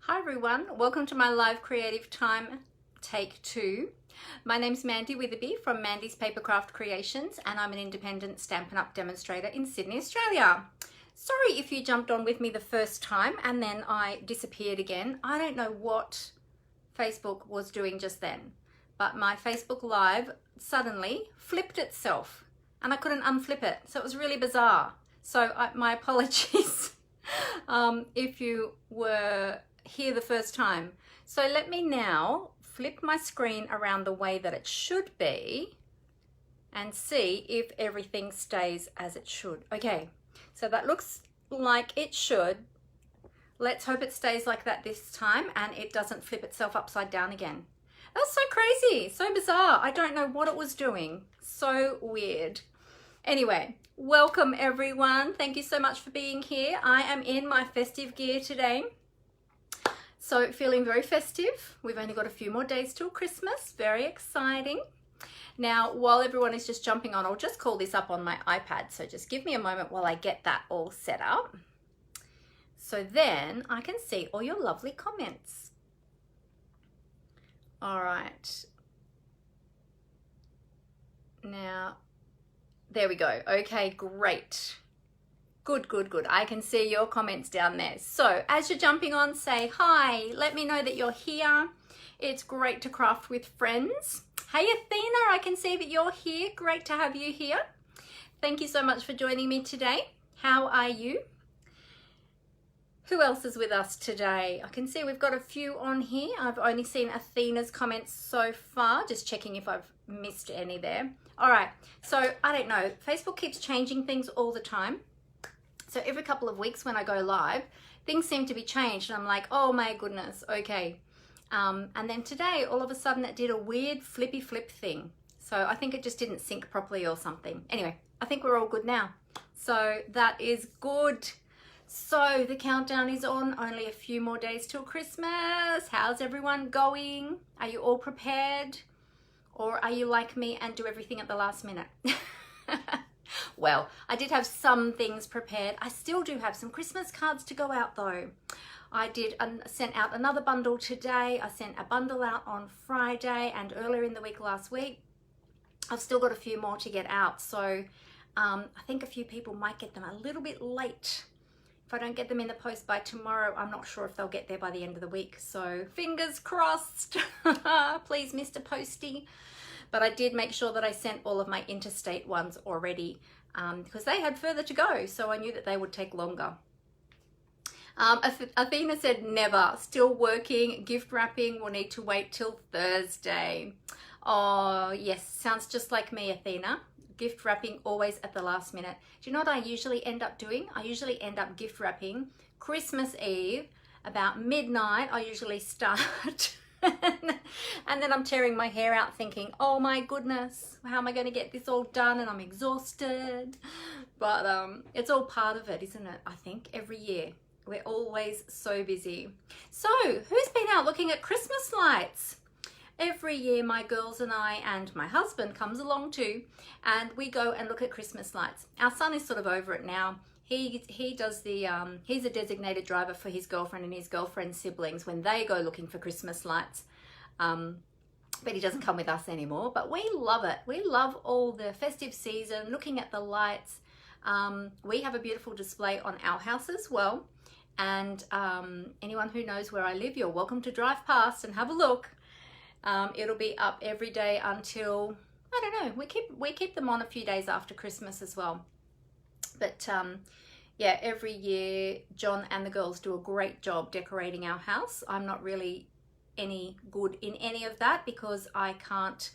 Hi everyone, welcome to my live creative time take 2. My name's Mandy Witherby from Mandy's Papercraft Creations, and I'm an independent Stampin' Up! Demonstrator in Sydney, Australia. Sorry if you jumped on with me the first time and then I disappeared again. I don't know what Facebook was doing just then, but my Facebook Live suddenly flipped itself and I couldn't unflip it, so it was really bizarre. So my apologies if you were here the first time. So let me now flip my screen around the way that it should be and see if everything stays as it should. Okay, so that looks like it should. Let's hope it stays like that this time and it doesn't flip itself upside down again. That's so crazy, so bizarre. I don't know what it was doing. So weird. Anyway, welcome everyone. Thank you so much for being here. I am in my festive gear today. So feeling very festive. We've only got a few more days till Christmas. Very exciting. Now, while everyone is just jumping on, I'll just call this up on my iPad. So just give me a moment while I get that all set up. So then I can see all your lovely comments. All right. Now, there we go. Okay, great. Good, good, good. I can see your comments down there. So as you're jumping on, say hi. Let me know that you're here. It's great to craft with friends. Hey, Athena, I can see that you're here. Great to have you here. Thank you so much for joining me today. How are you? Who else is with us today? I can see we've got a few on here. I've only seen Athena's comments so far. Just checking if I've missed any there. All right. So I don't know. Facebook keeps changing things all the time. So every couple of weeks when I go live, things seem to be changed. And I'm like, oh my goodness, okay. And then today, all of a sudden, it did a weird flippy flip thing. So I think it just didn't sync properly or something. Anyway, I think we're all good now. So that is good. So the countdown is on. Only a few more days till Christmas. How's everyone going? Are you all prepared? Or are you like me and do everything at the last minute? Well, I did have some things prepared. I still do have some Christmas cards to go out though. I did sent out another bundle today. I sent a bundle out on Friday and earlier in the week last week. I've still got a few more to get out. So I think a few people might get them a little bit late. If I don't get them in the post by tomorrow, I'm not sure if they'll get there by the end of the week. So fingers crossed. Please, Mr. Posty. But I did make sure that I sent all of my interstate ones already because they had further to go. So I knew that they would take longer. Athena said never. Still working. Gift wrapping will need to wait till Thursday. Oh, yes. Sounds just like me, Athena. Gift wrapping always at the last minute. Do you know what I usually end up doing? I usually end up gift wrapping Christmas Eve. About midnight, I usually start. And then I'm tearing my hair out thinking, oh my goodness, how am I going to get this all done? And I'm exhausted. But it's all part of it, isn't it? I think every year. We're always so busy. So who's been out looking at Christmas lights? Every year my girls and I and my husband comes along too, and we go and look at Christmas lights. Our son is sort of over it now. He does the, he's a designated driver for his girlfriend and his girlfriend's siblings when they go looking for Christmas lights. But he doesn't come with us anymore, but we love it. We love all the festive season, looking at the lights. We have a beautiful display on our house as well. And anyone who knows where I live, you're welcome to drive past and have a look. It'll be up every day until, I don't know, we keep them on a few days after Christmas as well. But yeah, every year John and the girls do a great job decorating our house. I'm not really any good in any of that because I can't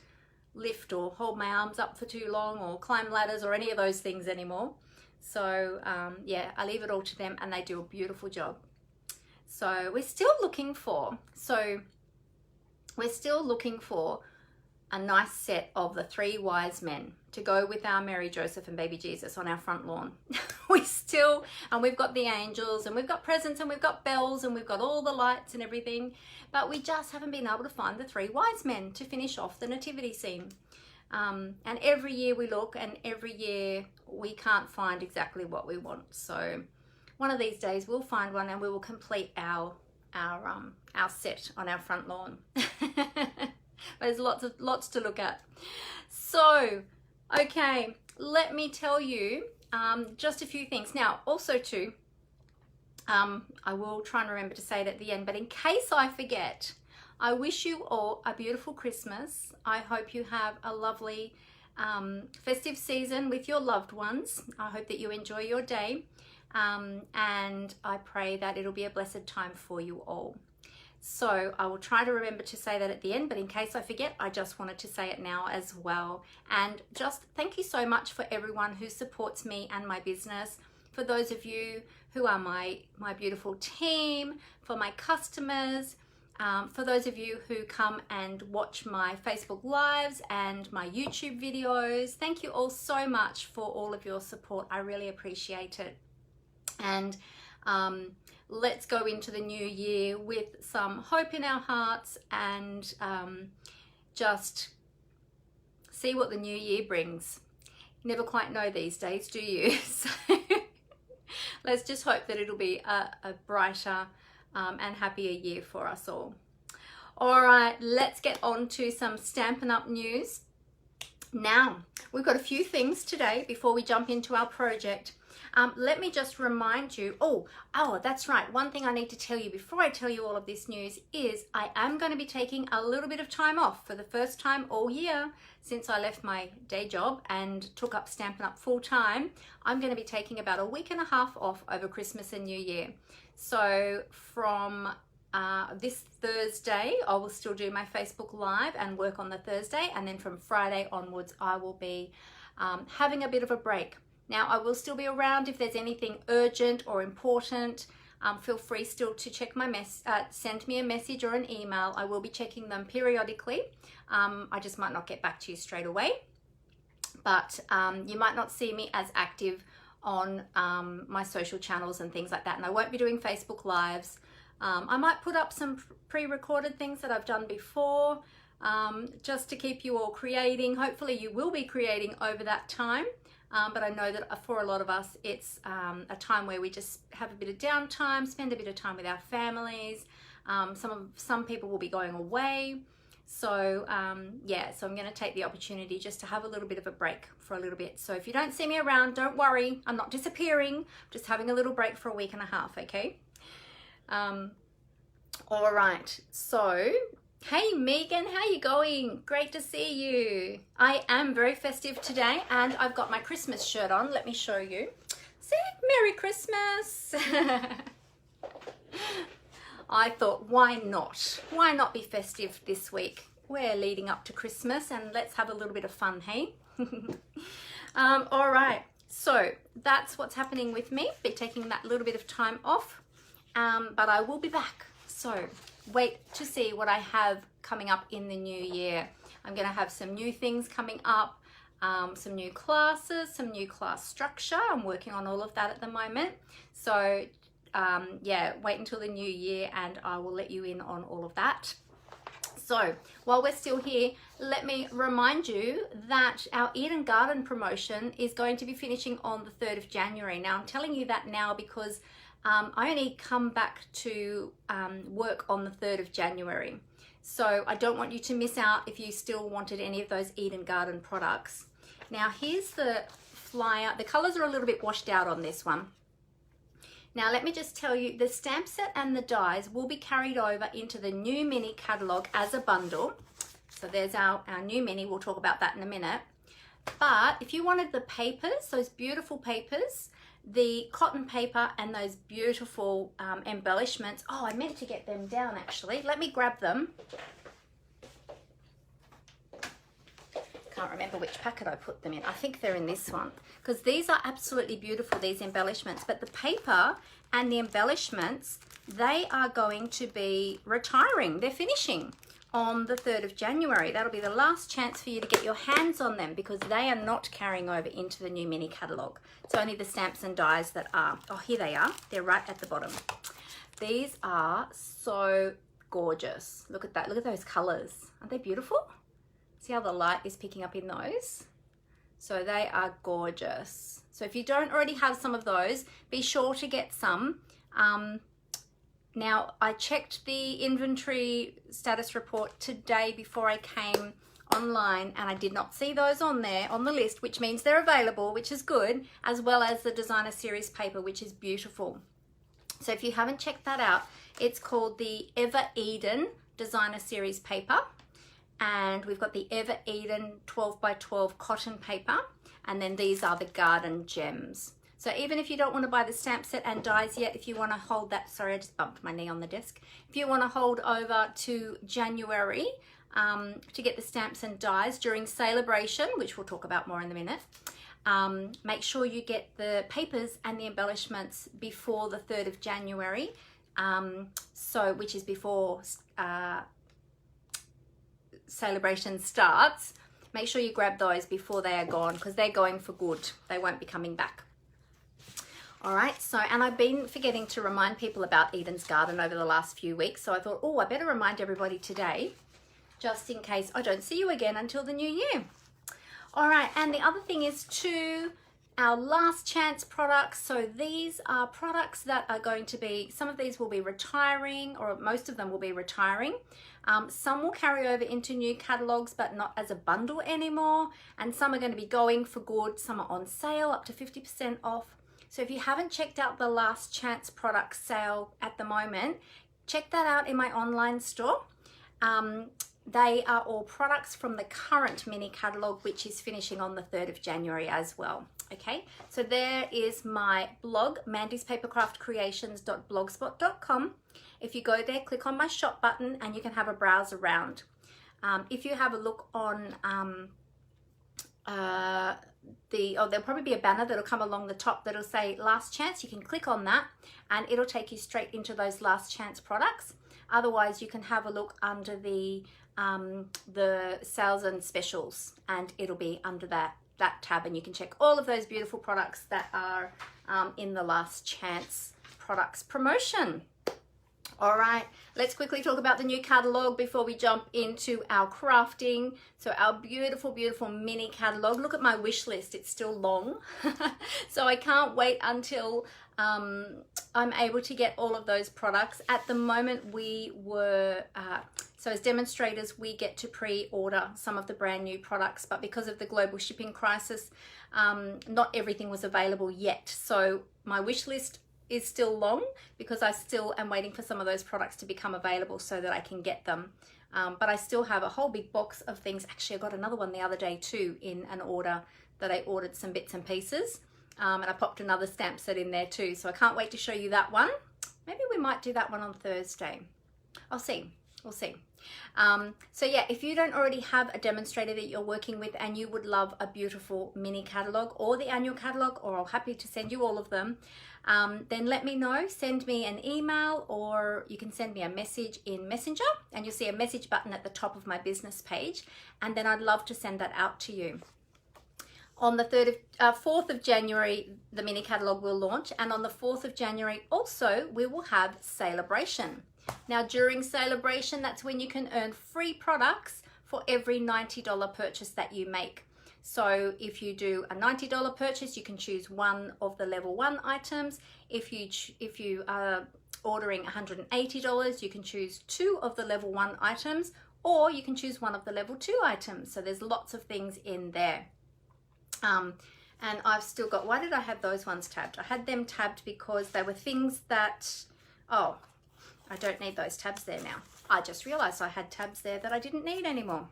lift or hold my arms up for too long or climb ladders or any of those things anymore. So yeah, I leave it all to them and they do a beautiful job. So we're still looking for a nice set of the 3 wise men to go with our Mary, Joseph and baby Jesus on our front lawn. And we've got the angels and we've got presents and we've got bells and we've got all the lights and everything, but we just haven't been able to find the 3 wise men to finish off the nativity scene. And every year we look and every year we can't find exactly what we want. So one of these days we'll find one and we will complete our our set on our front lawn. There's lots to look at. So, okay, let me tell you just a few things. Now, also too, I will try and remember to say it at the end, but in case I forget, I wish you all a beautiful Christmas. I hope you have a lovely festive season with your loved ones. I hope that you enjoy your day, and I pray that it'll be a blessed time for you all. So I will try to remember to say that at the end, but in case I forget, I just wanted to say it now as well. And just thank you so much for everyone who supports me and my business. For those of you who are my beautiful team, for my customers, for those of you who come and watch my Facebook Lives and my YouTube videos, thank you all so much for all of your support. I really appreciate it. And let's go into the new year with some hope in our hearts and just see what the new year brings. You never quite know these days, do you? So let's just hope that it'll be a brighter and happier year for us all. All right, let's get on to some Stampin' Up! News. Now, we've got a few things today before we jump into our project. Let me just remind you, oh, that's right. One thing I need to tell you before I tell you all of this news is I am going to be taking a little bit of time off for the first time all year since I left my day job and took up Stampin' Up! Full time. I'm going to be taking about a week and a half off over Christmas and New Year. So from this Thursday, I will still do my Facebook Live and work on the Thursday, and then from Friday onwards, I will be having a bit of a break. Now, I will still be around if there's anything urgent or important. Feel free still to check my send me a message or an email. I will be checking them periodically. I just might not get back to you straight away, but you might not see me as active on my social channels and things like that, and I won't be doing Facebook Lives. I might put up some pre-recorded things that I've done before, just to keep you all creating. Hopefully you will be creating over that time. But I know that for a lot of us, it's a time where we just have a bit of downtime, spend a bit of time with our families. Some people will be going away. So yeah, so I'm going to take the opportunity just to have a little bit of a break for a little bit. So if you don't see me around, don't worry. I'm not disappearing, just having a little break for a week and a half, okay? All right, so hey Megan, how you going? Great to see you. I am very festive today and I've got my Christmas shirt on. Let me show you. Say Merry Christmas. I thought, why not? Why not be festive this week? We're leading up to Christmas and let's have a little bit of fun, hey? All right, so that's what's happening with me. Be taking that little bit of time off, but I will be back. So wait to see what I have coming up in the new year. I'm going to have some new things coming up, some new classes, some new class structure. I'm working on all of that at the moment. So yeah, wait until the new year and I will let you in on all of that. So while we're still here, let me remind you that our Eden Garden promotion is going to be finishing on the 3rd of January. Now I'm telling you that now because I only come back to work on the 3rd of January. So I don't want you to miss out if you still wanted any of those Eden Garden products. Now here's the flyer. The colors are a little bit washed out on this one. Now let me just tell you, the stamp set and the dies will be carried over into the new mini catalogue as a bundle. So there's our new mini. We'll talk about that in a minute. But if you wanted the papers, those beautiful papers, the cotton paper and those beautiful embellishments. Oh, I meant to get them down actually. Let me grab them. Can't remember which packet I put them in. I think they're in this one because these are absolutely beautiful, these embellishments. But the paper and the embellishments, they are going to be retiring. They're finishing on the 3rd of January. That'll be the last chance for you to get your hands on them because they are not carrying over into the new mini catalogue. It's only the stamps and dies that are. Oh, here they are. They're right at the bottom. These are so gorgeous. Look at that. Look at those colours. Aren't they beautiful? See how the light is picking up in those? So they are gorgeous. So if you don't already have some of those, be sure to get some. Now, I checked the inventory status report today before I came online, and I did not see those on there on the list, which means they're available, which is good, as well as the designer series paper, which is beautiful. So if you haven't checked that out, it's called the Ever Eden designer series paper, and we've got the Ever Eden 12 by 12 cotton paper, and then these are the garden gems. So even if you don't want to buy the stamp set and dies yet, if you want to hold that, sorry, I just bumped my knee on the desk. If you want to hold over to January to get the stamps and dies during Sale-A-Bration, which we'll talk about more in a minute, make sure you get the papers and the embellishments before the 3rd of January, which is before Sale-A-Bration starts. Make sure you grab those before they are gone, because they're going for good. They won't be coming back. All right, so, and I've been forgetting to remind people about Eden's Garden over the last few weeks, so I thought, oh, I better remind everybody today, just in case I don't see you again until the new year. All right, and the other thing is to our last chance products. So these are products that are going to be, some of these will be retiring, or most of them will be retiring. Some will carry over into new catalogs, but not as a bundle anymore. And some are going to be going for good. Some are on sale, up to 50% off. So if you haven't checked out the last chance product sale at the moment, check that out in my online store. They are all products from the current mini catalogue, which is finishing on the 3rd of January as well. Okay, so there is my blog, mandyspapercraftcreations.blogspot.com. If you go there, click on my shop button and you can have a browse around. If you have a look on there'll probably be a banner that'll come along the top that'll say last chance. You can click on that and it'll take you straight into those last chance products. Otherwise, you can have a look under the sales and specials, and it'll be under that tab, and you can check all of those beautiful products that are in the last chance products promotion. All right, let's quickly talk about the new catalogue before we jump into our crafting. So our beautiful, beautiful mini catalogue. Look at my wish list, it's still long. So I can't wait until I'm able to get all of those products. At the moment, we were, so as demonstrators, we get to pre-order some of the brand new products, but because of the global shipping crisis, not everything was available yet. So my wish list is still long because I still am waiting for some of those products to become available so that I can get them. But I still have a whole big box of things. Actually, I got another one the other day too in an order that I ordered some bits and pieces. And I popped another stamp set in there too. So I can't wait to show you that one. Maybe we might do that one on Thursday. I'll see. We'll see. So yeah, if you don't already have a demonstrator that you're working with and you would love a beautiful mini catalogue or the annual catalogue, or I'm happy to send you all of them, then let me know. Send me an email, or you can send me a message in Messenger, and you'll see a message button at the top of my business page, and then I'd love to send that out to you. On the 4th of January, the mini catalogue will launch, and on the 4th of January also, we will have Sale-A-Bration. Now, during Sale-A-Bration, that's when you can earn free products for every $90 purchase that you make. So if you do a $90 purchase, you can choose one of the level 1 items. If you are ordering $180, you can choose 2 of the level 1 items, or you can choose 1 of the level 2 items. So there's lots of things in there. And I've still got, why did I have those ones tabbed? I had them tabbed because they were things that, oh, I don't need those tabs there now. I just realized I had tabs there that I didn't need anymore.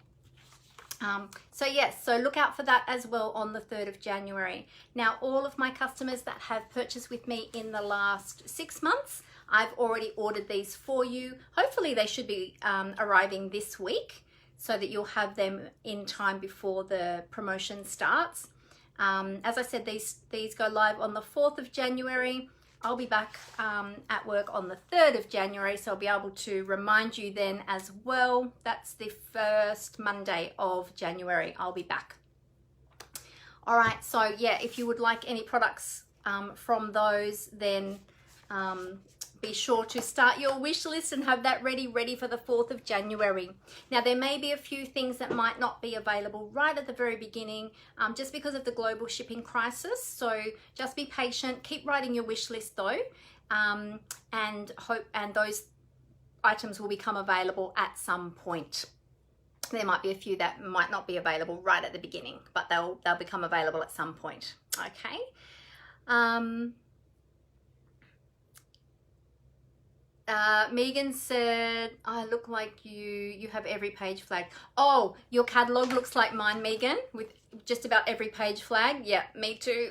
So yes, so look out for that as well on the 3rd of January. Now, all of my customers that have purchased with me in the last 6 months, I've already ordered these for you. Hopefully they should be arriving this week so that you'll have them in time before the promotion starts. As I said, these go live on the 4th of January. I'll be back at work on the 3rd of January, so I'll be able to remind you then as well. That's the first Monday of January. I'll be back. All right, so yeah, if you would like any products from those, then be sure to start your wish list and have that ready for the 4th of January. Now, there may be a few things that might not be available right at the very beginning, just because of the global shipping crisis. So just be patient, keep writing your wish list though, and those items will become available at some point. There might be a few that might not be available right at the beginning, but they'll become available at some point. Okay. Megan said, I look like you have every page flag. Oh, your catalog looks like mine, Megan, with just about every page flag. Yeah, me too.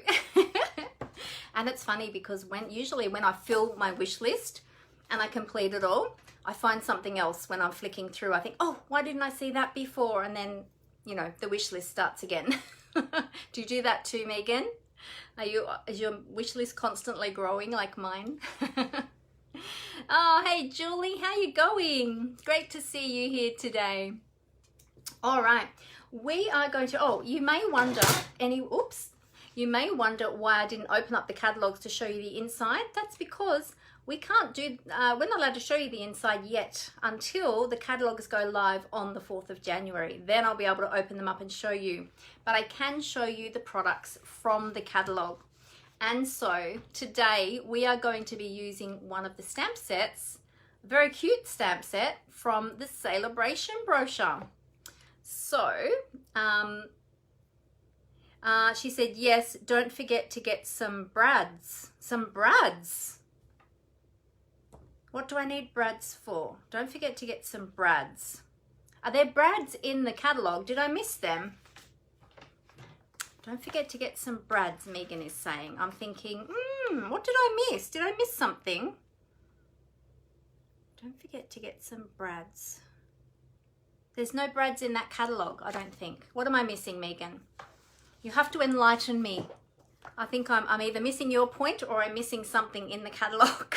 And it's funny because usually when I fill my wish list and I complete it all, I find something else when I'm flicking through. I think, oh, why didn't I see that before? And then, you know, the wish list starts again. Do you do that too, Megan? Is your wish list constantly growing like mine? Oh, hey, Julie, how you going? Great to see you here today. All right, we are going to, oh, you may wonder you may wonder why I didn't open up the catalogs to show you the inside. That's because we can't do, we're not allowed to show you the inside yet until the catalogs go live on the 4th of January. Then I'll be able to open them up and show you. But I can show you the products from the catalog. And so today we are going to be using one of the stamp sets, a very cute stamp set from the Sale-A-Bration brochure. So, she said, yes, don't forget to get some brads. Some brads? What do I need brads for? Don't forget to get some brads. Are there brads in the catalogue? Did I miss them? Don't forget to get some brads, Megan is saying. I'm thinking, what did I miss? Did I miss something? Don't forget to get some brads. There's no brads in that catalogue, I don't think. What am I missing, Megan? You have to enlighten me. I think I'm either missing your point or I'm missing something in the catalogue.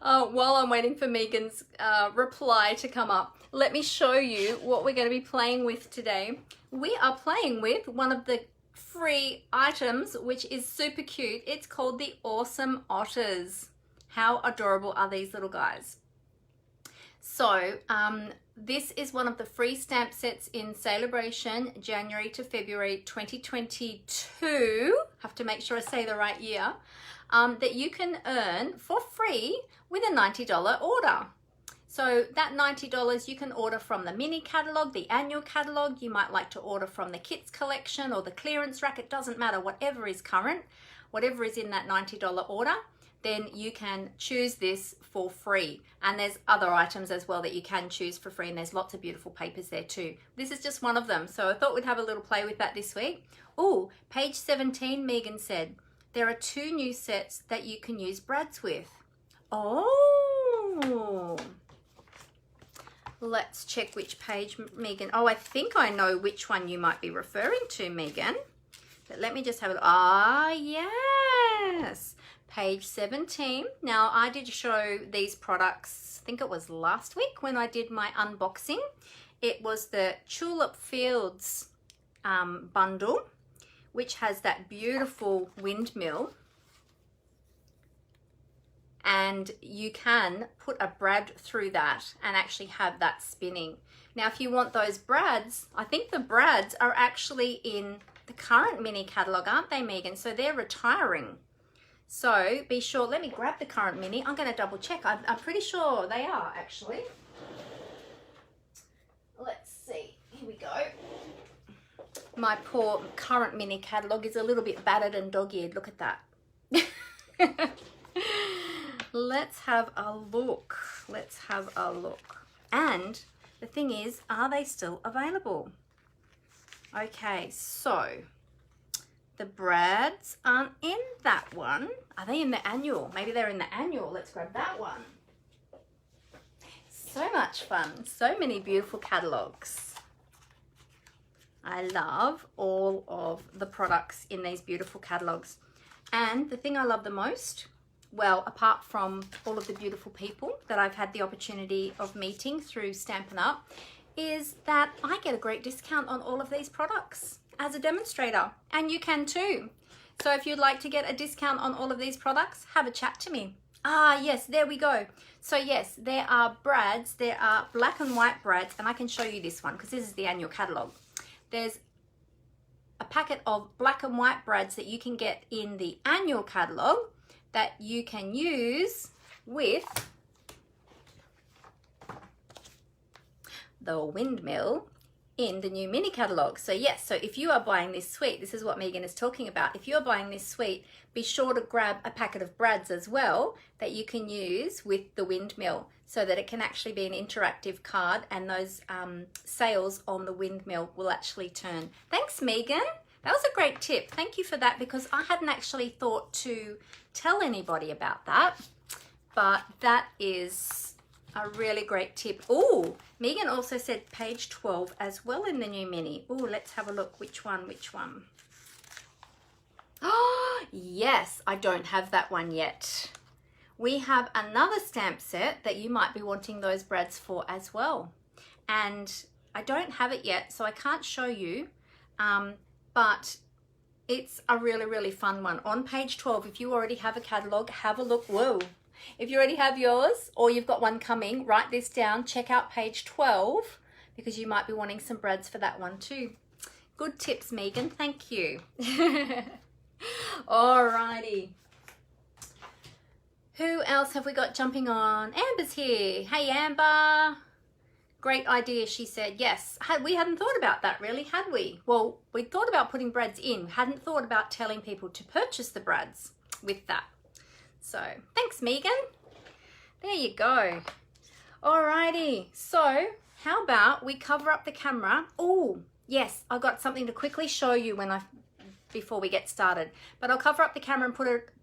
While I'm waiting for Megan's reply to come up, let me show you what we're going to be playing with today. We are playing with one of the free items, which is super cute. It's called the Awesome Otters. How adorable are these little guys? So this is one of the free stamp sets in Sale-A-Bration, January to February 2022. Have to make sure I say the right year. That you can earn for free with a $90 order. So that $90 you can order from the mini catalog, the annual catalog. You might like to order from the kits collection or the clearance rack. It doesn't matter, whatever is current, whatever is in that $90 order, then you can choose this for free. And there's other items as well that you can choose for free, and there's lots of beautiful papers there too. This is just one of them, so I thought we'd have a little play with that this week. Oh, page 17, Megan said, there are 2 new sets that you can use brads with. Oh, let's check which page, Megan. Oh, I think I know which one you might be referring to, Megan. But let me just have a look. Ah, yes. Page 17. Now, I did show these products, I think it was last week when I did my unboxing. It was the Tulip Fields bundle, which has that beautiful windmill. And you can put a brad through that and actually have that spinning. Now, if you want those brads, I think the brads are actually in the current mini catalog, aren't they, Megan? So they're retiring. So be sure, let me grab the current mini. I'm going to double check. I'm pretty sure they are actually. Let's see. Here we go. My poor current mini catalog is a little bit battered and dog-eared. Look at that. Let's have a look. Let's have a look. And the thing is, are they still available? Okay, so the brads aren't in that one. Are they in the annual? Maybe they're in the annual. Let's grab that one. So much fun. So many beautiful catalogs. I love all of the products in these beautiful catalogs. And the thing I love the most, well, apart from all of the beautiful people that I've had the opportunity of meeting through Stampin' Up, is that I get a great discount on all of these products as a demonstrator, and you can too. So if you'd like to get a discount on all of these products, have a chat to me. Ah, yes, there we go. So yes, there are brads, there are black and white brads, and I can show you this one because this is the annual catalog. There's a packet of black and white brads that you can get in the annual catalog that you can use with the windmill in the new mini catalogue. So yes, so if you are buying this suite, this is what Megan is talking about. If you're buying this suite, be sure to grab a packet of brads as well that you can use with the windmill so that it can actually be an interactive card, and those sails on the windmill will actually turn. Thanks, Megan. That was a great tip. Thank you for that, because I hadn't actually thought to tell anybody about that, but that is a really great tip. Oh, Megan also said page 12 as well in the new mini. Oh, let's have a look. Which one? Oh, yes, I don't have that one yet. We have another stamp set that you might be wanting those brads for as well. And I don't have it yet, so I can't show you, but it's a really, really fun one. On page 12, if you already have a catalogue, have a look. Whoa. If you already have yours or you've got one coming, write this down. Check out page 12 because you might be wanting some brads for that one too. Good tips, Megan. Thank you. Alrighty. Who else have we got jumping on? Amber's here. Hey, Amber. Great idea, she said. Yes, we hadn't thought about that really, had we? Well, we thought about putting brads in. Hadn't thought about telling people to purchase the brads with that. So thanks, Megan. There you go. Alrighty, so how about we cover up the camera? Oh, yes, I've got something to quickly show you before we get started. But I'll cover up the camera and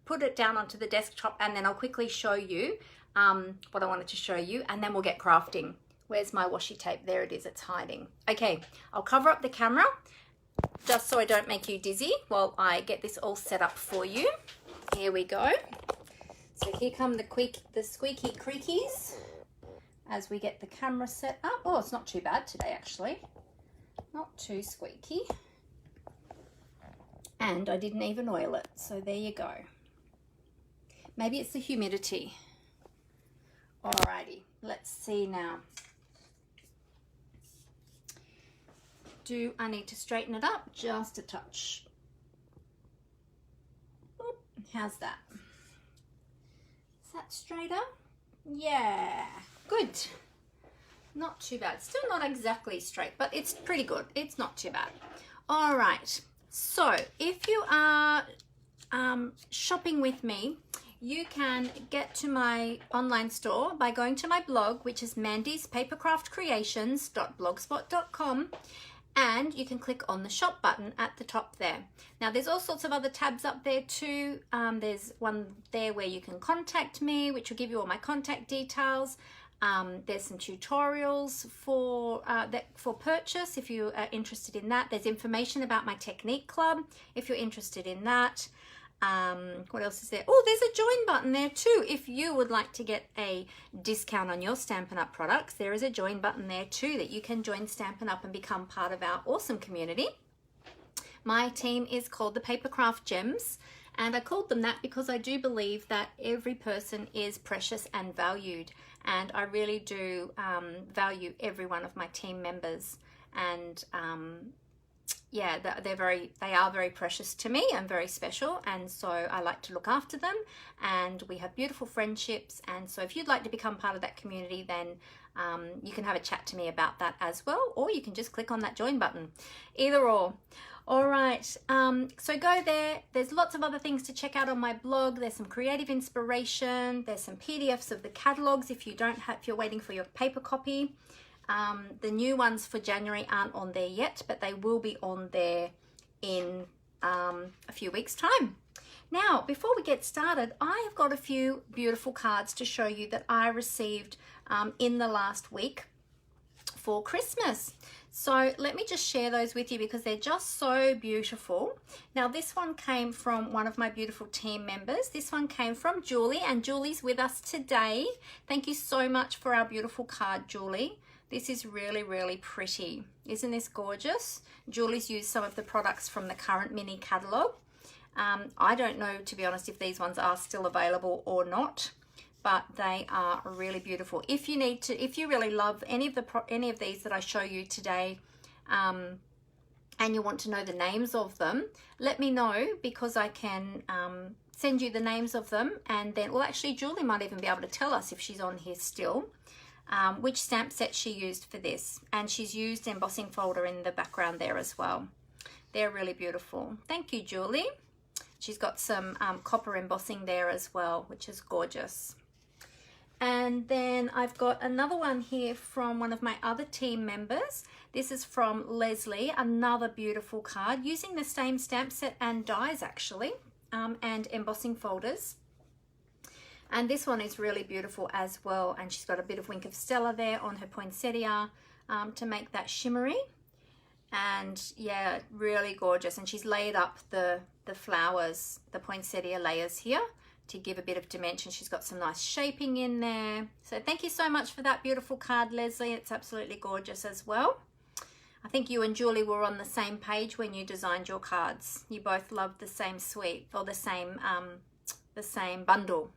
put it down onto the desktop, and then I'll quickly show you what I wanted to show you, and then we'll get crafting. Where's my washi tape? There it is, it's hiding. Okay, I'll cover up the camera just so I don't make you dizzy while I get this all set up for you. Here we go. So here come the squeaky creakies as we get the camera set up. Oh, it's not too bad today, actually. Not too squeaky. And I didn't even oil it, so there you go. Maybe it's the humidity. Alrighty, let's see now. Do I need to straighten it up? Just a touch. Oop, how's that? Is that straighter? Yeah, good. Not too bad. Still not exactly straight, but it's pretty good. It's not too bad. All right. So if you are shopping with me, you can get to my online store by going to my blog, which is mandyspapercraftcreations.blogspot.com, and you can click on the shop button at the top there. Now there's all sorts of other tabs up there too. There's one there where you can contact me, which will give you all my contact details. There's some tutorials for purchase if you are interested in that. There's information about my technique club if you're interested in that. What else is there? Oh, there's a join button there too. If you would like to get a discount on your Stampin' Up products, there is a join button there too that you can join Stampin' Up and become part of our awesome community. My team is called the Papercraft Gems, and I called them that because I do believe that every person is precious and valued, and I really do value every one of my team members, and yeah, they are very precious to me and very special, and so I like to look after them, and we have beautiful friendships. And so if you'd like to become part of that community, then you can have a chat to me about that as well, or you can just click on that join button, either or. All right, so go there. There's lots of other things to check out on my blog. There's some creative inspiration. There's some PDFs of the catalogs if you're waiting for your paper copy. The new ones for January aren't on there yet, but they will be on there in a few weeks' time. Now, before we get started, I have got a few beautiful cards to show you that I received in the last week for Christmas. So let me just share those with you because they're just so beautiful. Now, this one came from one of my beautiful team members. This one came from Julie, and Julie's with us today. Thank you so much for our beautiful card, Julie. This is really, really pretty. Isn't this gorgeous? Julie's used some of the products from the current mini catalogue. I don't know, to be honest, if these ones are still available or not, but they are really beautiful. If you really love any of these that I show you today, and you want to know the names of them, let me know, because I can send you the names of them. And then, well, actually Julie might even be able to tell us if she's on here still, which stamp set she used for this. And she's used embossing folder in the background there as well. They're really beautiful. Thank you, Julie. She's got some copper embossing there as well, which is gorgeous. And then I've got another one here from one of my other team members. This is from Leslie, another beautiful card using the same stamp set and dies actually, and embossing folders. And this one is really beautiful as well. And she's got a bit of Wink of Stella there on her poinsettia to make that shimmery. And yeah, really gorgeous. And she's laid up the flowers, the poinsettia layers here to give a bit of dimension. She's got some nice shaping in there. So thank you so much for that beautiful card, Leslie. It's absolutely gorgeous as well. I think you and Julie were on the same page when you designed your cards. You both loved the same suite, or the same bundle.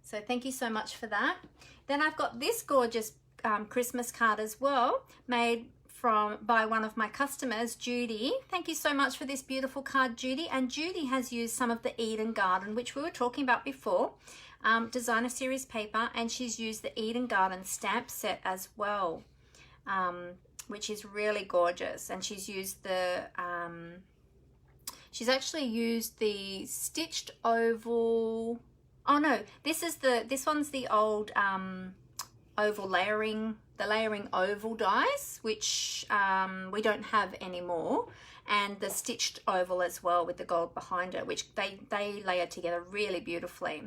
So thank you so much for that. Then I've got this gorgeous Christmas card as well, made by one of my customers, Judy. Thank you so much for this beautiful card, Judy. And Judy has used some of the Eden Garden, which we were talking about before, designer series paper, and she's used the Eden Garden stamp set as well, which is really gorgeous. And she's used the she's actually used the stitched oval. Oh no, this one's the old oval layering, the layering oval dies, which we don't have anymore, and the stitched oval as well with the gold behind it, which they layer together really beautifully.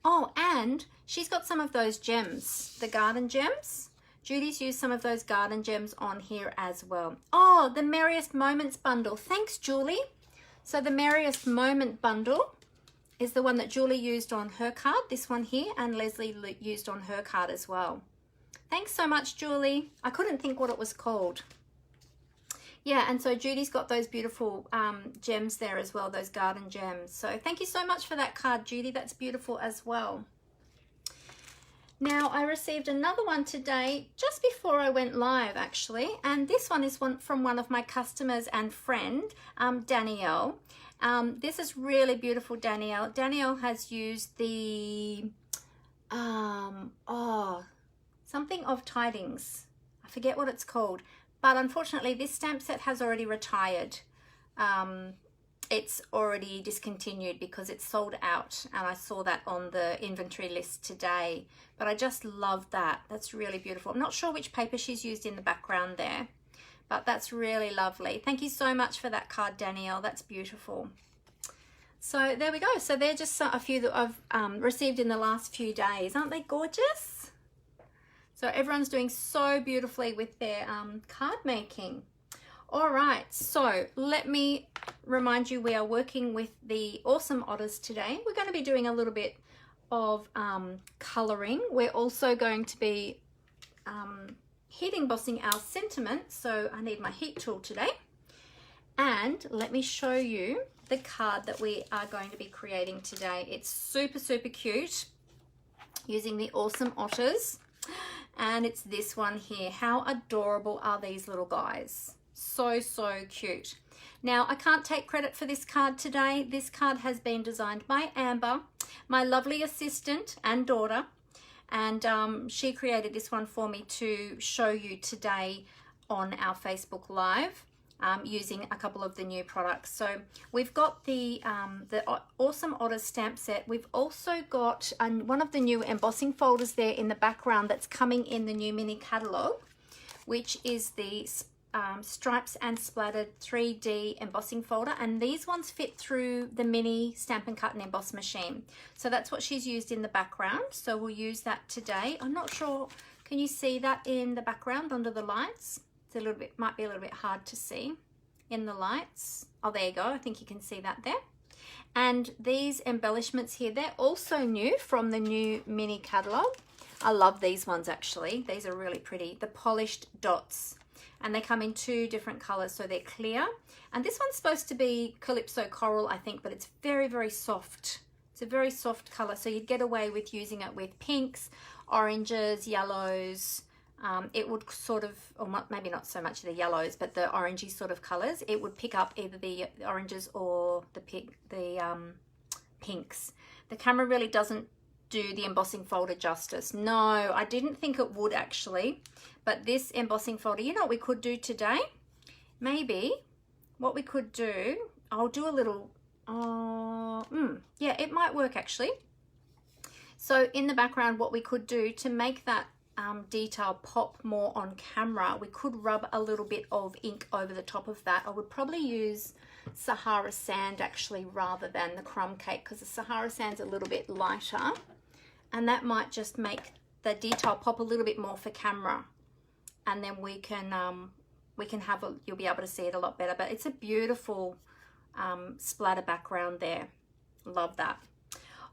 Oh, and she's got some of those gems, the garden gems. Judy's used some of those garden gems on here as well. Oh, the Merriest Moments bundle. Thanks, Julie. So the Merriest Moment bundle is the one that Julie used on her card, this one here, and Leslie used on her card as well. Thanks so much, Julie. I couldn't think what it was called. Yeah, and so Judy's got those beautiful gems there as well, those garden gems. So thank you so much for that card, Judy. That's beautiful as well. Now, I received another one today just before I went live, actually, and this one is from one of my customers and friend, Danielle. This is really beautiful, Danielle. Danielle has used the something of Tidings. I forget what it's called, but unfortunately this stamp set has already retired. It's already discontinued because it's sold out, and I saw that on the inventory list today. But I just love that. That's really beautiful. I'm not sure which paper she's used in the background there, but that's really lovely. Thank you so much for that card, Danielle. That's beautiful. So there we go. So they're just a few that I've received in the last few days. Aren't they gorgeous? So everyone's doing so beautifully with their card making. All right, so let me remind you, we are working with the Awesome Otters today. We're going to be doing a little bit of colouring. We're also going to be heat embossing our sentiment. So I need my heat tool today. And let me show you the card that we are going to be creating today. It's super, super cute, using the Awesome Otters. And it's this one here. How adorable are these little guys? So, so cute. Now, I can't take credit for this card today. This card has been designed by Amber, my lovely assistant and daughter. And she created this one for me to show you today on our Facebook Live, using a couple of the new products. So we've got the Awesome Otters stamp set. We've also got one of the new embossing folders there in the background that's coming in the new mini catalogue, which is the stripes and splattered 3D embossing folder, and these ones fit through the mini Stampin' Cut and Emboss machine. So that's what she's used in the background. So we'll use that today. I'm not sure, can you see that in the background under the lights? It's a little bit, might be a little bit hard to see in the lights. Oh, there you go. I think you can see that there. And these embellishments here, they're also new from the new mini catalogue. I love these ones actually. These are really pretty. The polished dots. And they come in two different colors, so they're clear. And this one's supposed to be Calypso Coral, I think, but it's very, very soft. It's a very soft color, so you'd get away with using it with pinks, oranges, yellows, it would sort of, or maybe not so much the yellows, but the orangey sort of colors, it would pick up either the oranges or the pinks. The camera really doesn't do the embossing folder justice. No, I didn't think it would actually, but this embossing folder, you know what we could do today? Maybe what we could do, I'll do a little, yeah, it might work actually. So in the background, what we could do to make that detail pop more on camera, we could rub a little bit of ink over the top of that. I would probably use Sahara sand actually rather than the crumb cake, because the Sahara sand's a little bit lighter, and that might just make the detail pop a little bit more for camera, and then we can have a, you'll be able to see it a lot better. But it's a beautiful splatter background there. Love that.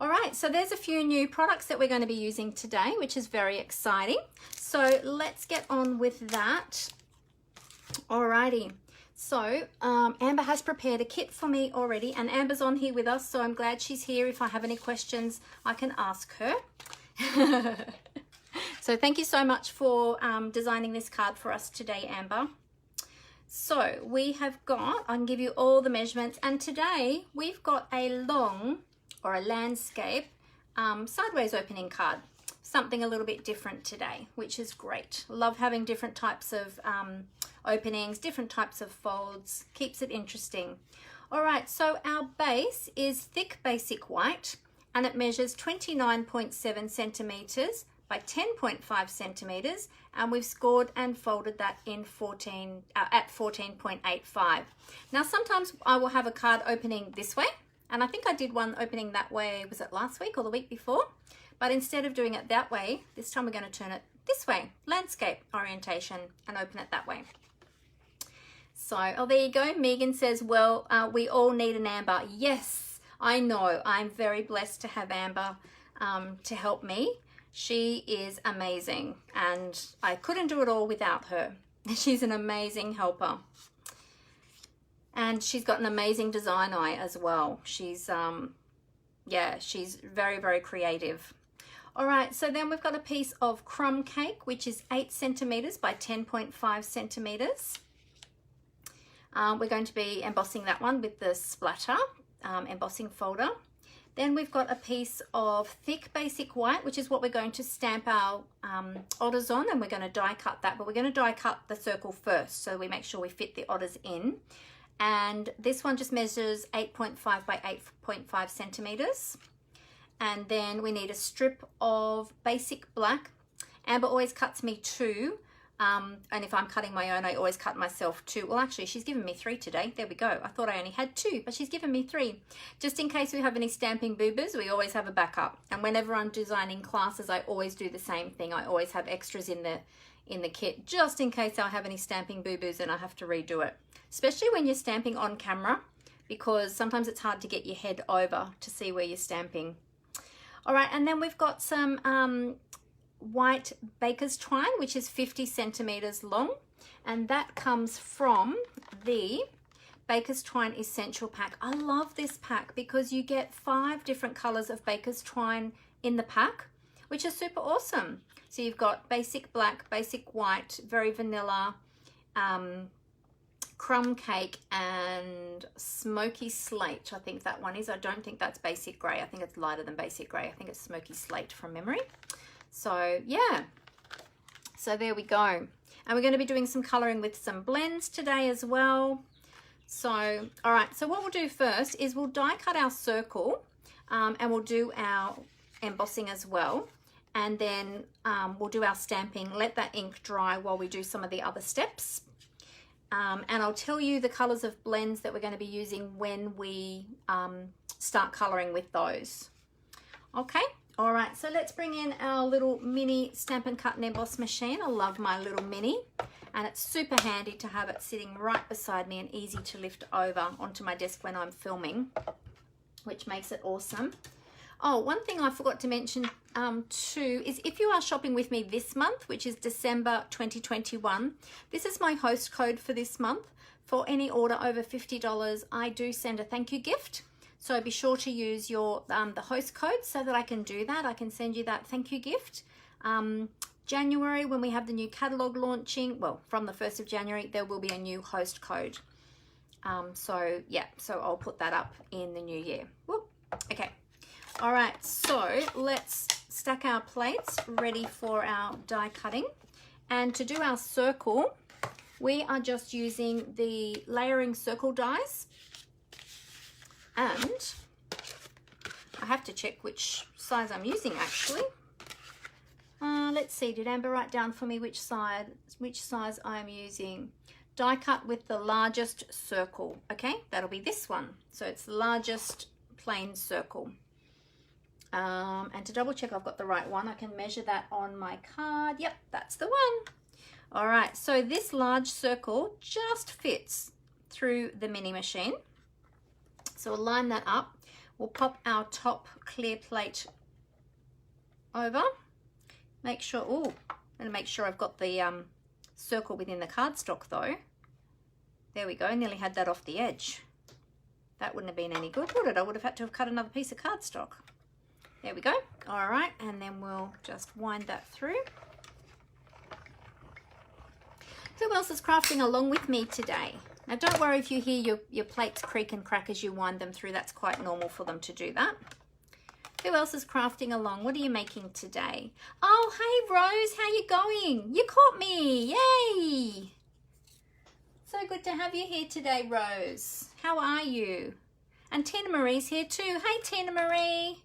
All right, so there's a few new products that we're going to be using today, which is very exciting. So let's get on with that. Alrighty, so Amber has prepared a kit for me already, and Amber's on here with us, so I'm glad she's here. If I have any questions, I can ask her. So thank you so much for designing this card for us today, Amber. So we have got, I can give you all the measurements, and today we've got a long, or a landscape sideways opening card. Something a little bit different today, which is great. Love having different types of openings, different types of folds, keeps it interesting. All right, so our base is thick basic white, and it measures 29.7 centimeters by 10.5 centimeters, and we've scored and folded that in at 14.85. Now sometimes I will have a card opening this way, and I think I did one opening that way, was it last week or the week before? But instead of doing it that way, this time we're going to turn it this way, landscape orientation, and open it that way. So, oh, there you go. Megan says, well, we all need an Amber. Yes, I know. I'm very blessed to have Amber to help me. She is amazing, and I couldn't do it all without her. She's an amazing helper. And she's got an amazing design eye as well. She's, yeah, she's very, very creative. All right, so then we've got a piece of crumb cake, which is 8 centimeters by 10.5 centimeters. We're going to be embossing that one with the splatter embossing folder. Then we've got a piece of thick basic white, which is what we're going to stamp our otters on, and we're going to die cut that, but we're going to die cut the circle first, so we make sure we fit the otters in. And this one just measures 8.5 by 8.5 centimeters. And then we need a strip of basic black. Amber always cuts me 2. And if I'm cutting my own, I always cut myself 2. Well, actually, she's given me 3 today. There we go. I thought I only had 2, but she's given me 3. Just in case we have any stamping boobers, we always have a backup. And whenever I'm designing classes, I always do the same thing. I always have extras in the kit, just in case I have any stamping boo-boos and I have to redo it. Especially when you're stamping on camera, because sometimes it's hard to get your head over to see where you're stamping. All right, and then we've got some white baker's twine, which is 50 centimeters long, and that comes from the Baker's Twine Essential Pack. I love this pack because you get 5 different colors of baker's twine in the pack, which is super awesome. So you've got basic black, basic white, very vanilla, crumb cake, and smoky slate. I think that one is. I don't think that's basic grey. I think it's lighter than basic grey. I think it's smoky slate from memory. So yeah, so there we go. And we're going to be doing some colouring with some blends today as well. So, all right, so what we'll do first is we'll die cut our circle, and we'll do our embossing as well. And then we'll do our stamping, let that ink dry while we do some of the other steps. And I'll tell you the colors of blends that we're going to be using when we start coloring with those. Okay, all right, so let's bring in our little mini Stampin' Cut and Emboss machine. I love my little mini, and it's super handy to have it sitting right beside me and easy to lift over onto my desk when I'm filming, which makes it awesome. Oh, one thing I forgot to mention too is if you are shopping with me this month, which is December 2021, this is my host code for this month. For any order over $50, I do send a thank you gift. So be sure to use your the host code so that I can do that. I can send you that thank you gift. January, when we have the new catalogue launching, well, from the 1st of January, there will be a new host code. So yeah, so I'll put that up in the new year. Whoop. Okay. All right, so let's stack our plates ready for our die cutting. And to do our circle, we are just using the layering circle dies. And I have to check which size I'm using actually. Let's see, did Amber write down for me which size I'm using? Die cut with the largest circle. Okay, that'll be this one. So it's the largest plain circle. And to double check I've got the right one, I can measure that on my card. Yep, that's the one. All right, so this large circle just fits through the mini machine. So we'll line that up. We'll pop our top clear plate over. Make sure, oh, I'm gonna make sure I've got the circle within the cardstock though. There we go, nearly had that off the edge. That wouldn't have been any good, would it? I would have had to have cut another piece of cardstock. There we go. All right, and then we'll just wind that through. Who else is crafting along with me today? Now don't worry if you hear your plates creak and crack as you wind them through. That's quite normal for them to do that. Who else is crafting along? What are you making today? Oh, hey Rose, how you going? You caught me, yay! So good to have you here today, Rose. How are you? And Tina Marie's here too. Hey Tina Marie.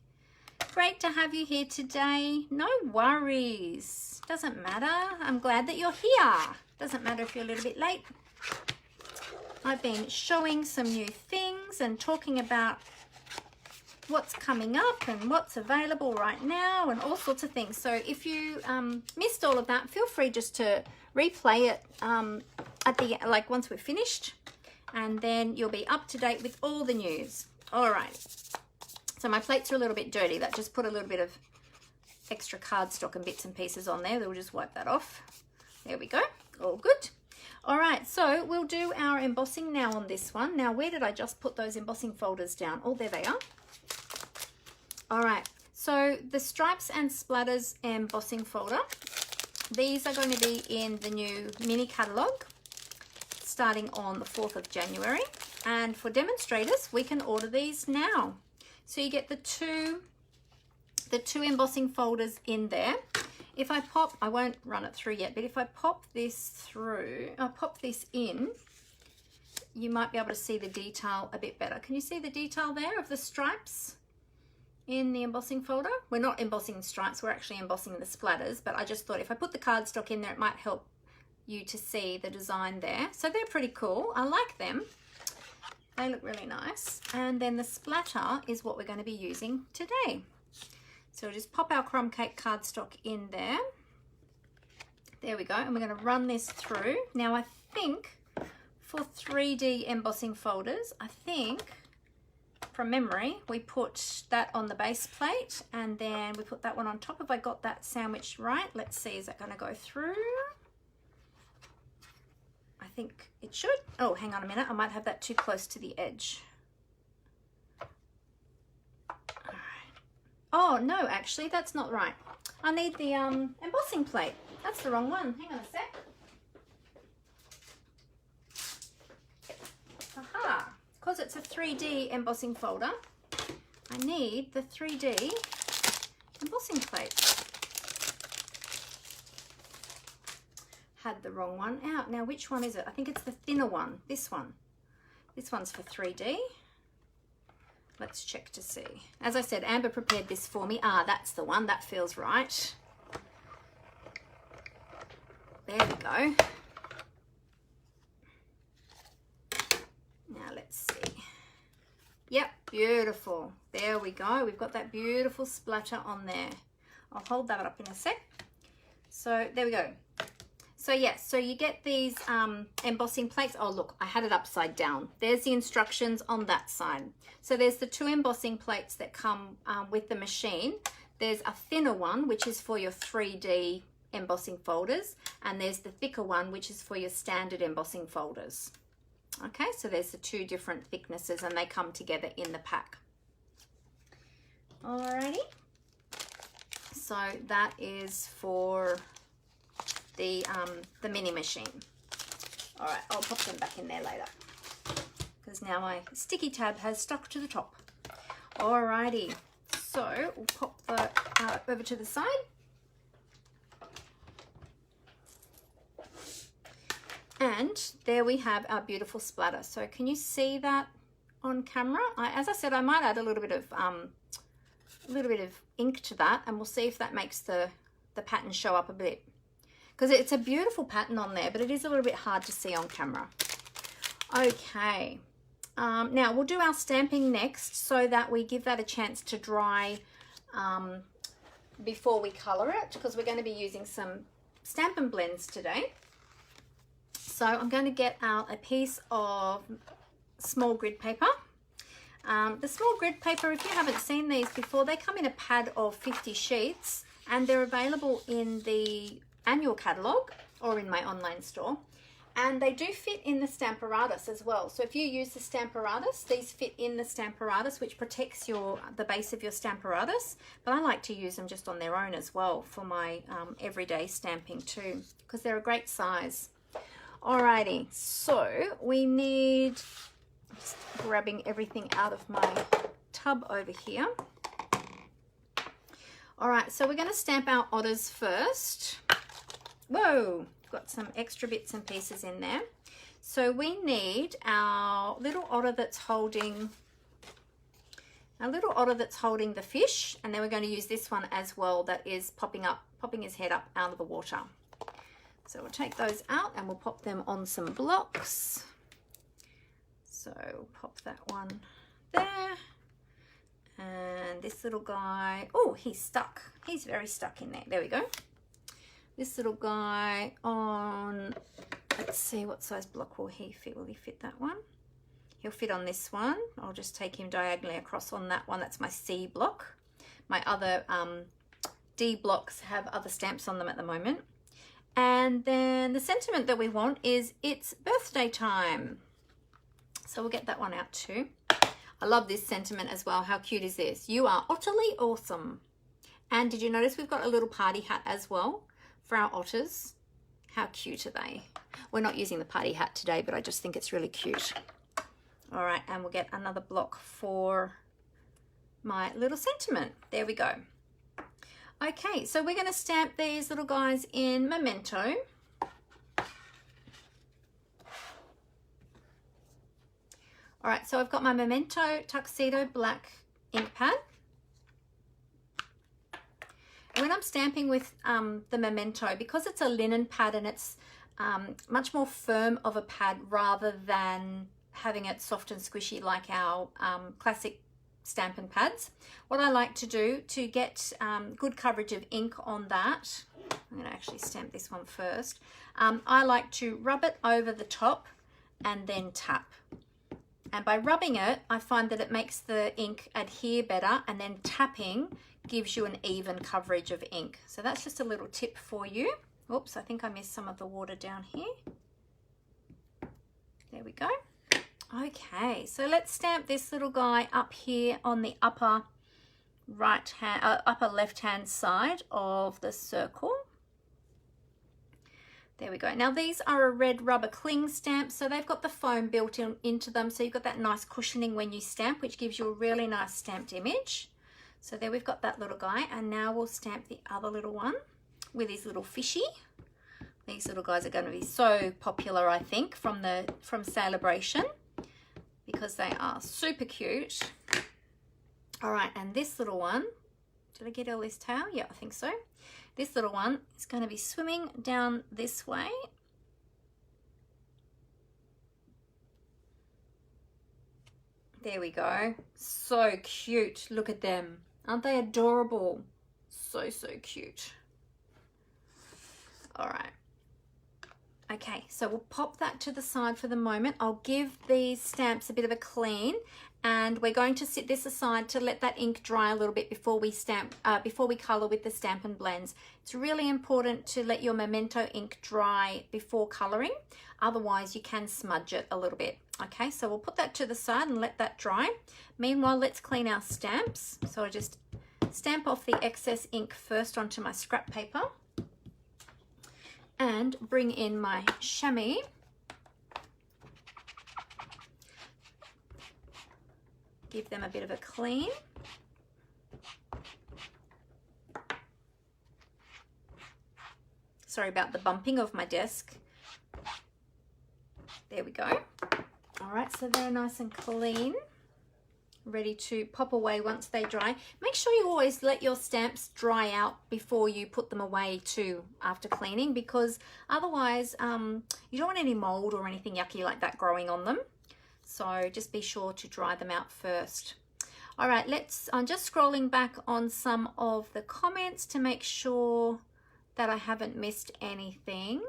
Great to have you here today. No worries. Doesn't matter. I'm glad that you're here. Doesn't matter if you're a little bit late. I've been showing some new things and talking about what's coming up and what's available right now and all sorts of things. So if you missed all of that, feel free just to replay it at the once we're finished, and then you'll be up to date with all the news. All right. So my plates are a little bit dirty. That just put a little bit of extra cardstock and bits and pieces on there. We'll just wipe that off. There we go. All good. All right, so we'll do our embossing now on this one. Now, where did I just put those embossing folders down? Oh, there they are. All right, so the stripes and splatters embossing folder. These are going to be in the new mini catalogue starting on the 4th of January. And for demonstrators, we can order these now. So you get the two embossing folders in there. If I pop, I won't run it through yet, but if I pop this through, I'll pop this in, you might be able to see the detail a bit better. Can you see the detail there of the stripes in the embossing folder? We're not embossing stripes, we're actually embossing the splatters, but I just thought if I put the cardstock in there, it might help you to see the design there. So they're pretty cool. I like them. They look really nice. And then the splatter is what we're going to be using today. So we'll just pop our crumb cake cardstock in there. There we go. And we're going to run this through. Now I think for 3D embossing folders, I think from memory, we put that on the base plate and then we put that one on top. Have I got that sandwiched right? Let's see, is that going to go through? I think it should. Oh, hang on a minute. I might have that too close to the edge. Oh, no, actually, that's not right. I need the embossing plate. That's the wrong one. Hang on a sec. Aha. Because it's a 3D embossing folder, I need the 3D embossing plate. Had the wrong one out. Now, which one is it? I think it's the thinner one. This one. This one's for 3D. Let's check to see. As I said, Amber prepared this for me. Ah, that's the one. That feels right. There we go. Now let's see. Yep, beautiful. There we go. We've got that beautiful splatter on there. I'll hold that up in a sec. So there we go. So yes, so you get these embossing plates. Oh look, I had it upside down. There's the instructions on that side. So there's the two embossing plates that come with the machine. There's a thinner one, which is for your 3D embossing folders. And there's the thicker one, which is for your standard embossing folders. Okay, so there's the two different thicknesses and they come together in the pack. Alrighty. So that is for the mini machine. All right, I'll pop them back in there later because now my sticky tab has stuck to the top. Alrighty, so we'll pop the over to the side. And there we have our beautiful splatter. So can you see that on camera? As I said, I might add a little bit of ink to that, and we'll see if that makes the pattern show up a bit. Because it's a beautiful pattern on there, but it is a little bit hard to see on camera. Okay, now we'll do our stamping next so that we give that a chance to dry before we colour it, because we're going to be using some Stampin' blends today. So I'm going to get out a piece of small grid paper. The small grid paper, if you haven't seen these before, they come in a pad of 50 sheets and they're available in the annual catalogue or in my online store. And they do fit in the Stamparatus as well. So if you use the Stamparatus, these fit in the Stamparatus, which protects the base of your Stamparatus. But I like to use them just on their own as well for my everyday stamping too, because they're a great size. Alrighty, so we need, just grabbing everything out of my tub over here. Alright, so we're going to stamp our otters first. Whoa, got some extra bits and pieces in there. So we need our little otter that's holding the fish, and then we're going to use this one as well that is popping his head up out of the water. So we'll take those out and we'll pop them on some blocks. So we'll pop that one there. And this little guy, oh, he's stuck. He's very stuck in there. There we go. This little guy on, let's see, what size block will he fit? Will he fit that one? He'll fit on this one. I'll just take him diagonally across on that one. That's my C block. My other D blocks have other stamps on them at the moment. And then the sentiment that we want is it's birthday time. So we'll get that one out too. I love this sentiment as well. How cute is this? You are utterly awesome. And did you notice we've got a little party hat as well for our otters? How cute are they? We're not using the party hat today, but I just think it's really cute. All right, and we'll get another block for my little sentiment. There we go. Okay, so we're going to stamp these little guys in Memento. All right, so I've got my Memento Tuxedo Black ink pad. And when I'm stamping with the Memento, because it's a linen pad and it's much more firm of a pad rather than having it soft and squishy like our classic Stampin' pads, what I like to do to get good coverage of ink on that, I'm going to actually stamp this one first. I like to rub it over the top and then tap. And by rubbing it, I find that it makes the ink adhere better, and then tapping gives you an even coverage of ink. So that's just a little tip for you. Oops, I think I missed some of the water down here. There we go. Okay, so let's stamp this little guy up here on the upper left hand side of the circle. There we go. Now these are a red rubber cling stamp, so they've got the foam built into them, so you've got that nice cushioning when you stamp, which gives you a really nice stamped image. So there we've got that little guy, and now we'll stamp the other little one with his little fishy. These little guys are going to be so popular, I think, from Sale-A-Bration, because they are super cute. All right, and this little one, did I get all this tail? Yeah, I think so. This little one is going to be swimming down this way. There we go. So cute. Look at them. Aren't they adorable? So, so cute. All right. Okay, so we'll pop that to the side for the moment. I'll give these stamps a bit of a clean, and we're going to sit this aside to let that ink dry a little bit before we color with the Stampin' blends. It's really important to let your Memento ink dry before coloring, otherwise you can smudge it a little bit. Okay, so we'll put that to the side and let that dry. Meanwhile, let's clean our stamps. So I just stamp off the excess ink first onto my scrap paper. and bring in my chamois. Give them a bit of a clean. Sorry about the bumping of my desk. There we go. All right, so they're nice and clean, ready to pop away once they dry. Make sure you always let your stamps dry out before you put them away too after cleaning, because otherwise you don't want any mold or anything yucky like that growing on them. So just be sure to dry them out first. All right, I'm just scrolling back on some of the comments to make sure that I haven't missed anything.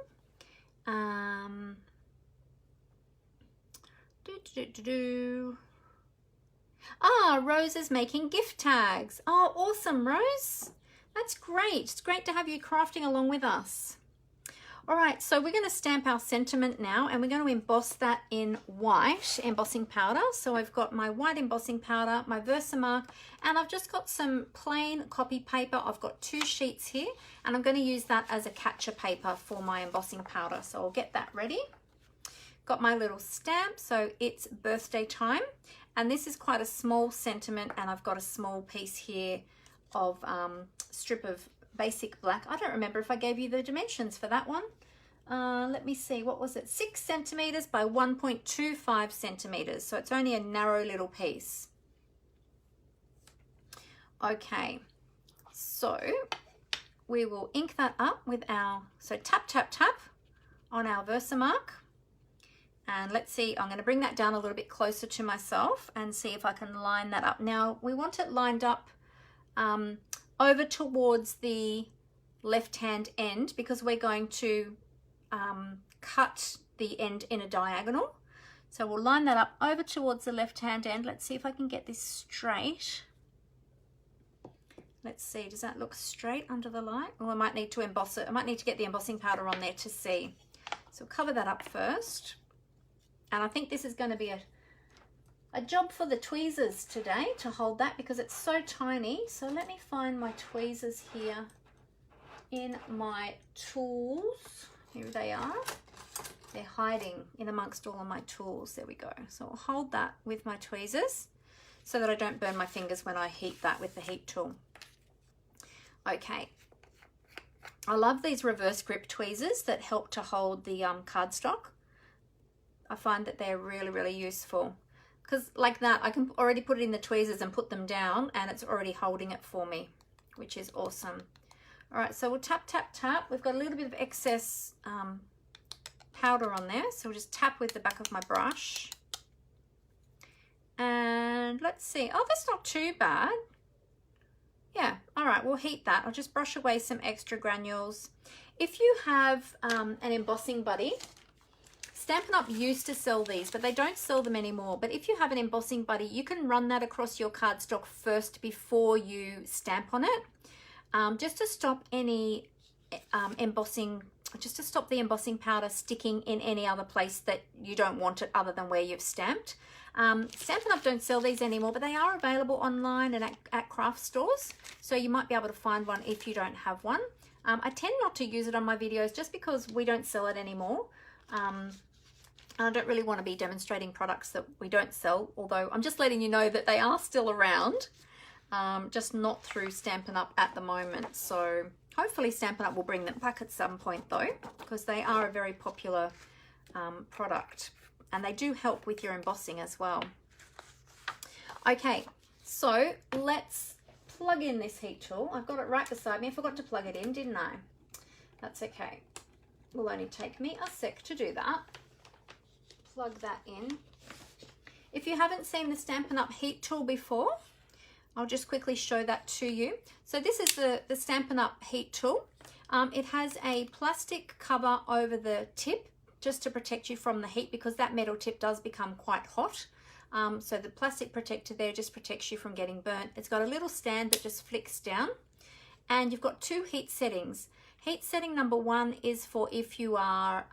Rose is making gift tags. Oh, awesome, Rose. That's great. It's great to have you crafting along with us. All right, so we're going to stamp our sentiment now, and we're going to emboss that in white embossing powder. So I've got my white embossing powder, my Versamark, and I've just got some plain copy paper. I've got 2 sheets here, and I'm going to use that as a catcher paper for my embossing powder. So I'll get that ready. Got my little stamp, so it's birthday time, and this is quite a small sentiment, and I've got a small piece here of strip of basic black. I don't remember if I gave you the dimensions for that one. Let me see, what was it? 6 centimeters by 1.25 centimeters. So it's only a narrow little piece. Okay, so we will ink that up with so tap, tap, tap on our Versamark. And let's see, I'm going to bring that down a little bit closer to myself and see if I can line that up. Now, we want it lined up over towards the left-hand end, because we're going to cut the end in a diagonal. So we'll line that up over towards the left-hand end. Let's see if I can get this straight. Let's see, does that look straight under the light? Or I might need to emboss it. I might need to get the embossing powder on there to see. So cover that up first. And I think this is going to be a job for the tweezers today to hold that, because it's so tiny. So let me find my tweezers here in my tools. Here they are. They're hiding in amongst all of my tools. There we go. So I'll hold that with my tweezers so that I don't burn my fingers when I heat that with the heat tool. Okay. I love these reverse grip tweezers that help to hold the cardstock. I find that they're really, really useful, because like that, I can already put it in the tweezers and put them down, and it's already holding it for me, which is awesome. All right, so we'll tap, tap, tap. We've got a little bit of excess powder on there, so we'll just tap with the back of my brush. And let's see. Oh, that's not too bad. Yeah, all right, we'll heat that. I'll just brush away some extra granules. If you have an embossing buddy, Stampin' Up! Used to sell these, but they don't sell them anymore. But if you have an embossing buddy, you can run that across your cardstock first before you stamp on it, just to stop any embossing, just to stop the embossing powder sticking in any other place that you don't want it other than where you've stamped. Stampin' Up! Don't sell these anymore, but they are available online and at craft stores, so you might be able to find one if you don't have one. I tend not to use it on my videos just because we don't sell it anymore. I don't really want to be demonstrating products that we don't sell, although I'm just letting you know that they are still around, just not through Stampin' Up! At the moment. So hopefully Stampin' Up! Will bring them back at some point though, because they are a very popular product, and they do help with your embossing as well. Okay, so let's plug in this heat tool. I've got it right beside me. I forgot to plug it in, didn't I? That's okay. It will only take me a sec to do that. Plug that in. If you haven't seen the Stampin' Up! Heat tool before, I'll just quickly show that to you. So this is the Stampin' Up! Heat tool. It has a plastic cover over the tip just to protect you from the heat, because that metal tip does become quite hot. So the plastic protector there just protects you from getting burnt. It's got a little stand that just flicks down, and you've got 2 heat settings. Heat setting number 1 is for if you are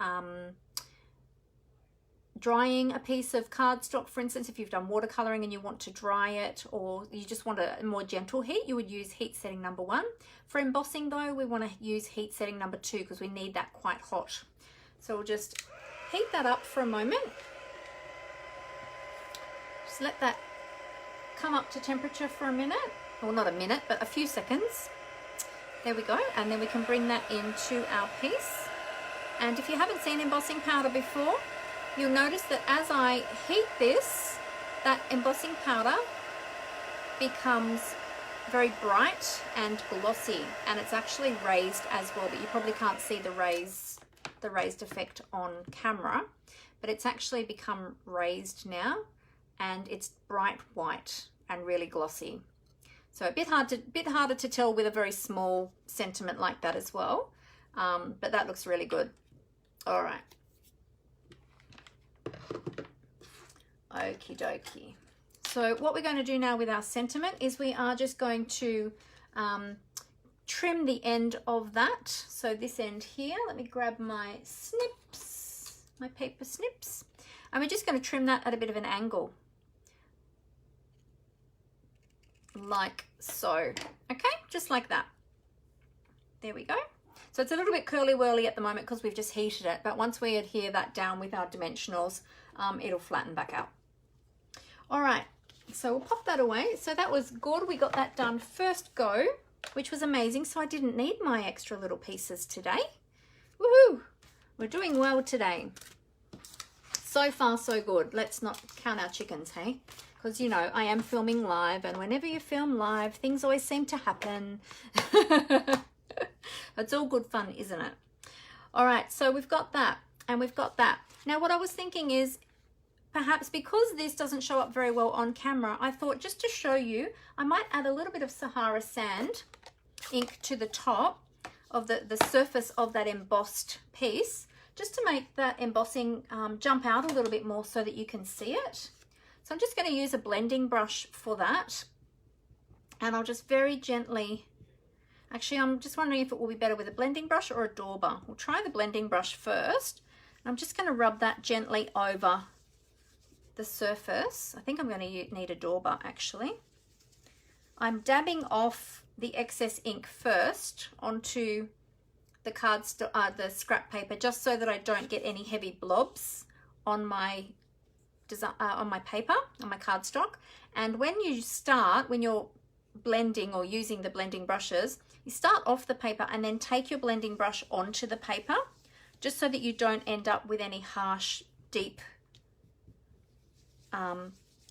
drying a piece of cardstock, for instance, if you've done watercoloring and you want to dry it, or you just want a more gentle heat, you would use heat setting number 1. For embossing though, we want to use heat setting number 2 because we need that quite hot. So we'll just heat that up for a moment. Just let that come up to temperature for a minute. Well, not a minute, but a few seconds. There we go. And then we can bring that into our piece. And if you haven't seen embossing powder before, you'll notice that as I heat this, that embossing powder becomes very bright and glossy, and it's actually raised as well, but you probably can't see the raised effect on camera, but it's actually become raised now, and it's bright white and really glossy. So a bit harder to tell with a very small sentiment like that as well, but that looks really good. All right. Okie dokie. So what we're going to do now with our sentiment is we are just going to trim the end of that. So this end here, let me grab my snips, my paper snips, and we're just going to trim that at a bit of an angle. Like so. Okay, just like that. There we go. So it's a little bit curly-whirly at the moment because we've just heated it, but once we adhere that down with our dimensionals, it'll flatten back out. All right, so we'll pop that away. So that was good. We got that done first go, which was amazing. So I didn't need my extra little pieces today. Woohoo! We're doing well today. So far, so good. Let's not count our chickens, hey? Because, you know, I am filming live, and whenever you film live, things always seem to happen. It's all good fun, isn't it? All right, so we've got that, and we've got that. Now, what I was thinking is, perhaps because this doesn't show up very well on camera, I thought just to show you, I might add a little bit of Sahara sand ink to the top of the surface of that embossed piece, just to make that embossing jump out a little bit more so that you can see it. So I'm just going to use a blending brush for that, and I'll just very gently, actually I'm just wondering if it will be better with a blending brush or a dauber. We'll try the blending brush first. I'm just going to rub that gently over the surface. I think I'm going to need a dauber actually. I'm dabbing off the excess ink first onto the the scrap paper, just so that I don't get any heavy blobs on my paper, on my cardstock. And when you're blending or using the blending brushes, you start off the paper and then take your blending brush onto the paper, just so that you don't end up with any harsh, deep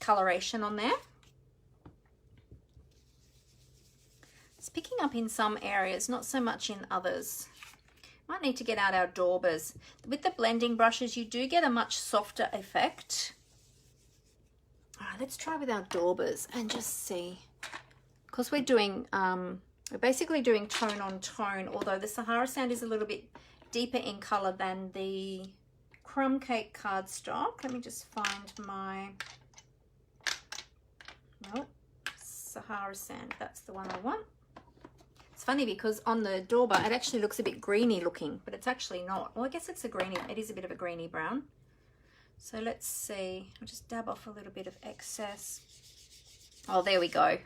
coloration on there. It's picking up in some areas, not so much in others. Might need to get out our daubers. With the blending brushes, you do get a much softer effect. All right, let's try with our daubers and just see. Because we're basically doing tone on tone, although the Sahara sand is a little bit deeper in color than the crumb cake cardstock. Let me just find my, no, Sahara sand, that's the one I want. It's funny because on the dauber it actually looks a bit greeny looking, but it's actually not. Well, I guess it's a greeny, it is a bit of a greeny brown. So let's see, I'll just dab off a little bit of excess. Oh, there we go.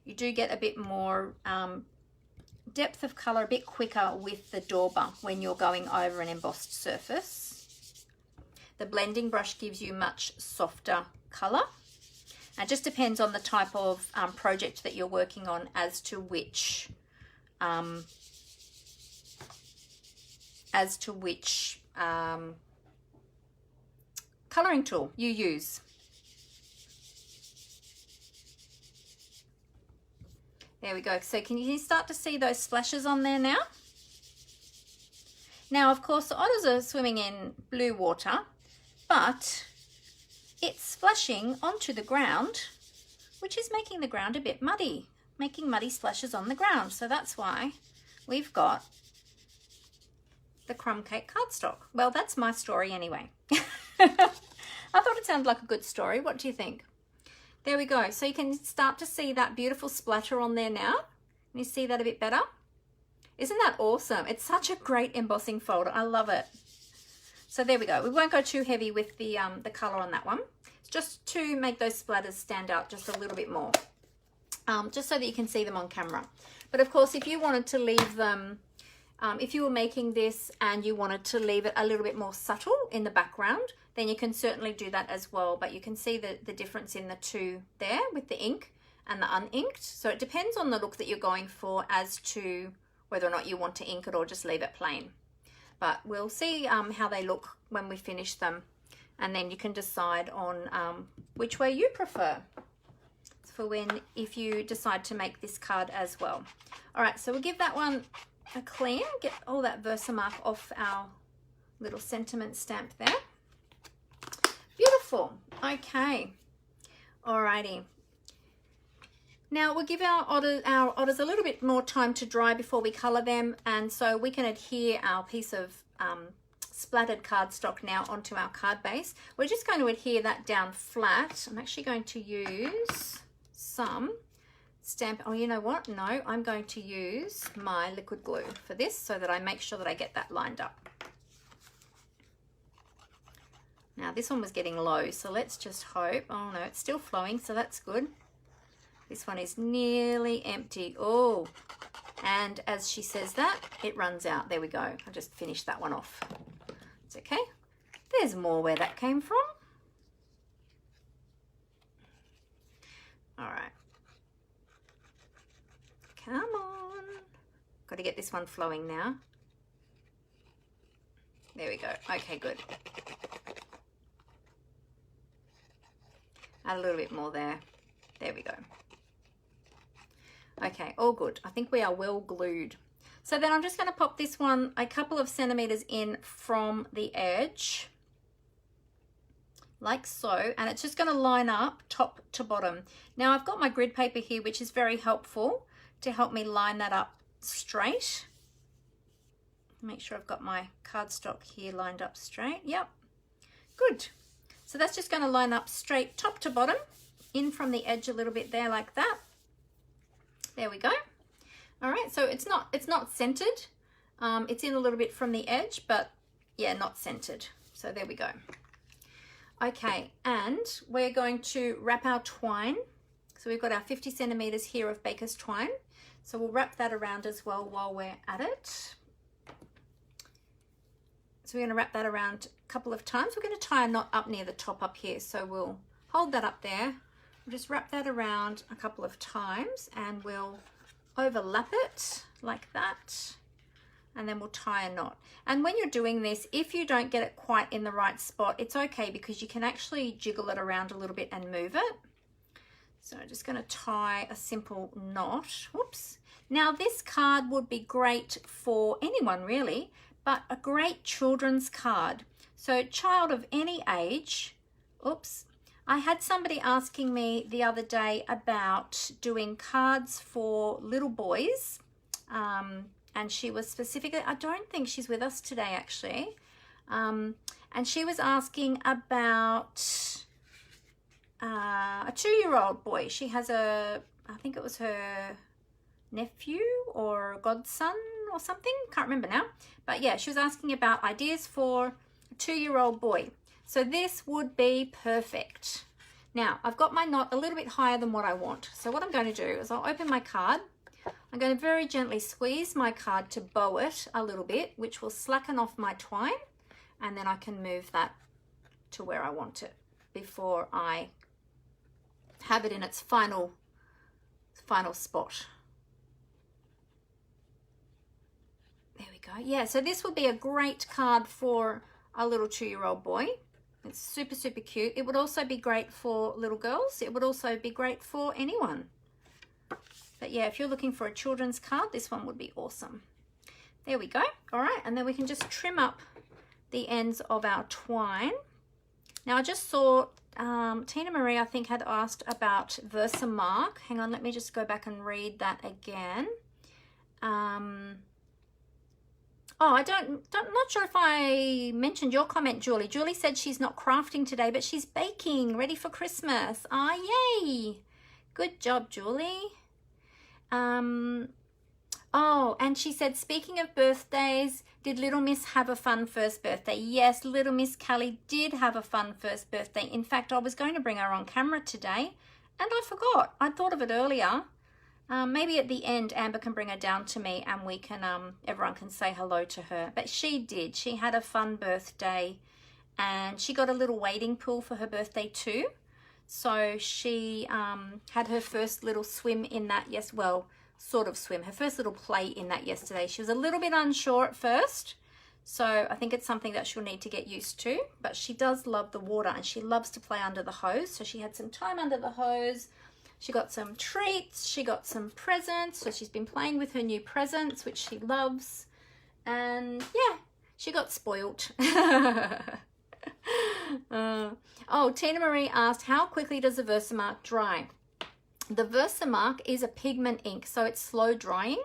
You do get a bit more depth of color, a bit quicker with the dauber when you're going over an embossed surface. The blending brush gives you much softer color. It just depends on the type of project that you're working on as to which coloring tool you use. There we go. So can you start to see those splashes on there now? Now, of course, the otters are swimming in blue water, but it's splashing onto the ground, which is making the ground a bit muddy, making muddy splashes on the ground. So that's why we've got the crumb cake cardstock. Well, that's my story anyway. I thought it sounded like a good story. What do you think? There we go. So you can start to see that beautiful splatter on there now. Can you see that a bit better? Isn't that awesome? It's such a great embossing folder. I love it. So there we go. We won't go too heavy with the color on that one. It's just to make those splatters stand out just a little bit more, just so that you can see them on camera. But of course, if you wanted to leave them, if you were making this and you wanted to leave it a little bit more subtle in the background, then you can certainly do that as well. But you can see the difference in the two there with the ink and the uninked. So it depends on the look that you're going for as to whether or not you want to ink it or just leave it plain. But we'll see how they look when we finish them, and then you can decide on which way you prefer for if you decide to make this card as well. All right, so we'll give that one a clean, get all that Versamark off our little sentiment stamp there. Beautiful. Okay. Alrighty. Now we'll give our otters a little bit more time to dry before we color them, and so we can adhere our piece of splattered cardstock now onto our card base. We're just going to adhere that down flat. I'm actually going to use some stamp. Oh, you know what? No, I'm going to use my liquid glue for this so that I make sure that I get that lined up. Now this one was getting low, so let's just hope. Oh no, it's still flowing, so that's good. This one is nearly empty. Oh, and as she says that, it runs out. There we go. I just finished that one off. It's okay. There's more where that came from. All right. Come on. Got to get this one flowing now. There we go. Okay, good. Add a little bit more there. There we go. Okay, all good. I think we are well glued. So then I'm just going to pop this one a couple of centimeters in from the edge, like so, and it's just going to line up top to bottom. Now I've got my grid paper here, which is very helpful to help me line that up straight. Make sure I've got my cardstock here lined up straight. Yep, good. So that's just going to line up straight top to bottom, in from the edge a little bit there like that. There we go. All right, so it's not centered. It's in a little bit from the edge, but yeah, not centered. So there we go. Okay, and we're going to wrap our twine. So we've got our 50 centimeters here of baker's twine. So we'll wrap that around as well while we're at it. So we're going to wrap that around a couple of times. We're going to tie a knot up near the top up here. So we'll hold that up there. We'll just wrap that around a couple of times and we'll overlap it like that. And then we'll tie a knot. And when you're doing this, if you don't get it quite in the right spot, it's okay because you can actually jiggle it around a little bit and move it. So I'm just going to tie a simple knot. Whoops. Now this card would be great for anyone really, but a great children's card. So child of any age. Oops. I had somebody asking me the other day about doing cards for little boys. And she was specifically, I don't think she's with us today actually. And she was asking about a 2-year-old boy. She has I think it was her nephew or godson or something. Can't remember now. But yeah, she was asking about ideas for a 2-year-old boy. So this would be perfect. Now, I've got my knot a little bit higher than what I want. So what I'm going to do is I'll open my card. I'm going to very gently squeeze my card to bow it a little bit, which will slacken off my twine. And then I can move that to where I want it before I have it in its final spot. There we go. Yeah, so this would be a great card for a little 2-year-old boy. It's super, super cute. It would also be great for little girls. It would also be great for anyone. But yeah, if you're looking for a children's card, this one would be awesome. There we go. All right, and then we can just trim up the ends of our twine. Now I just saw Tina Marie, I think, had asked about Versamark. Hang on, let me just go back and read that again. Oh, not sure if I mentioned your comment, Julie. Julie said she's not crafting today, but she's baking, ready for Christmas. Ah, yay! Good job, Julie. Oh, and she said, speaking of birthdays, did Little Miss have a fun first birthday? Yes, Little Miss Callie did have a fun first birthday. In fact, I was going to bring her on camera today and I forgot. I thought of it earlier. Maybe at the end, Amber can bring her down to me and we can, everyone can say hello to her. But she did. She had a fun birthday and she got a little wading pool for her birthday too. So she had her first little swim in that, yes, well, sort of swim, her first little play in that yesterday. She was a little bit unsure at first, so I think it's something that she'll need to get used to, but she does love the water and she loves to play under the hose. So she had some time under the hose, she got some treats, she got some presents, so she's been playing with her new presents, which she loves, and yeah, she got spoilt. Oh, Tina Marie asked, how quickly does the Versamark dry? The Versamark is a pigment ink, so it's slow drying,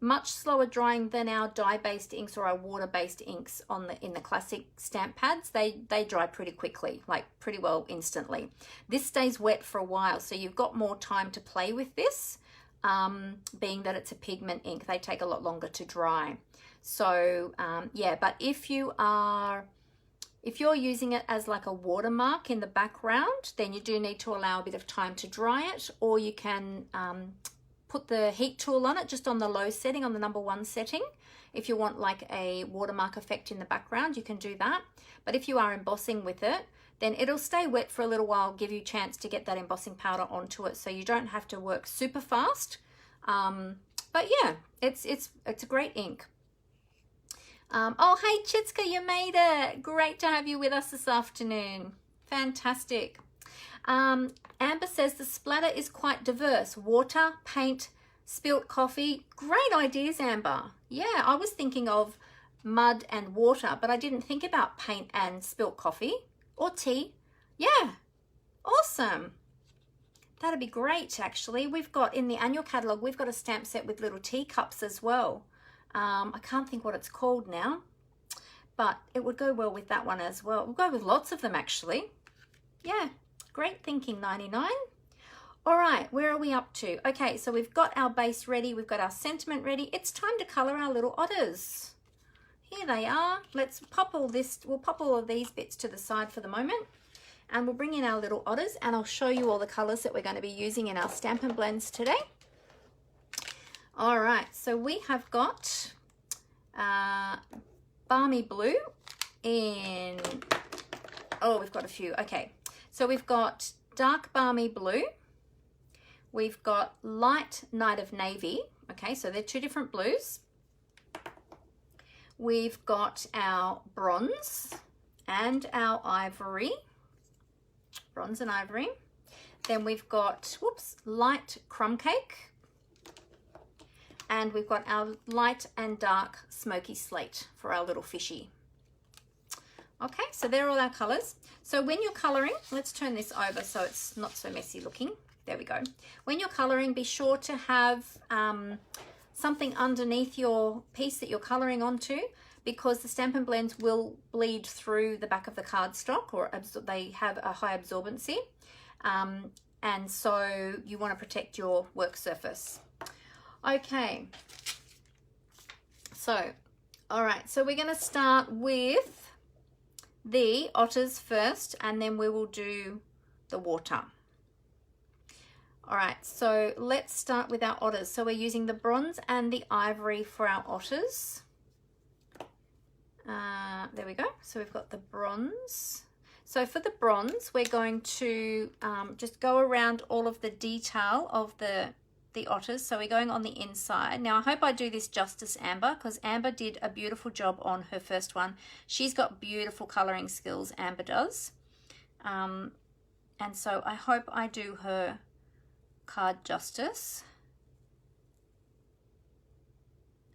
much slower drying than our dye-based inks or our water-based inks in the classic stamp pads. They dry pretty quickly, like pretty well instantly. This stays wet for a while, so you've got more time to play with this, being that it's a pigment ink. They take a lot longer to dry. So yeah, but if you're using it as like a watermark in the background, then you do need to allow a bit of time to dry it, or you can put the heat tool on it just on the low setting, on the #1 setting. If you want like a watermark effect in the background, you can do that. But if you are embossing with it, then it'll stay wet for a little while, give you a chance to get that embossing powder onto it, so you don't have to work super fast. But yeah, it's a great ink. Oh, hey Chitska, you made it. Great to have you with us this afternoon. Fantastic. Amber says the splatter is quite diverse. Water, paint, spilt coffee. Great ideas, Amber. Yeah, I was thinking of mud and water, but I didn't think about paint and spilt coffee or tea. Yeah, awesome. That'd be great, actually. We've got, in the annual catalogue, we've got a stamp set with little teacups as well. I can't think what it's called now, but it would go well with that one as well. We'll go with lots of them, actually. Yeah, great thinking, 99. All right, where are we up to? Okay, so we've got our base ready. We've got our sentiment ready. It's time to color our little otters. Here they are. Let's pop all this. We'll pop all of these bits to the side for the moment, and we'll bring in our little otters, and I'll show you all the colors that we're going to be using in our Stampin' Blends today. All right, so we have got Balmy Blue in, oh, we've got a few. Okay, so we've got Dark Balmy Blue. We've got Light Night of Navy. Okay, so they're two different blues. We've got our Bronze and our Ivory. Bronze and Ivory. Then we've got, whoops, Light Crumb Cake. And we've got our light and dark smoky slate for our little fishy. Okay, so they're all our colors. So when you're coloring, let's turn this over so it's not so messy looking. There we go. When you're coloring, be sure to have something underneath your piece that you're coloring onto, because the Stampin' Blends will bleed through the back of the cardstock, or they have a high absorbency. And so you want to protect your work surface. Okay, so, all right, so we're going to start with the otters first, and then we will do the water. All right, so let's start with our otters. So we're using the bronze and the ivory for our otters. There we go. So we've got the bronze. So for the bronze, we're going to just go around all of the detail of the otters. So we're going on the inside. Now I hope I do this justice, Amber, because Amber did a beautiful job on her first one. She's got beautiful coloring skills, Amber does. And so I hope I do her card justice.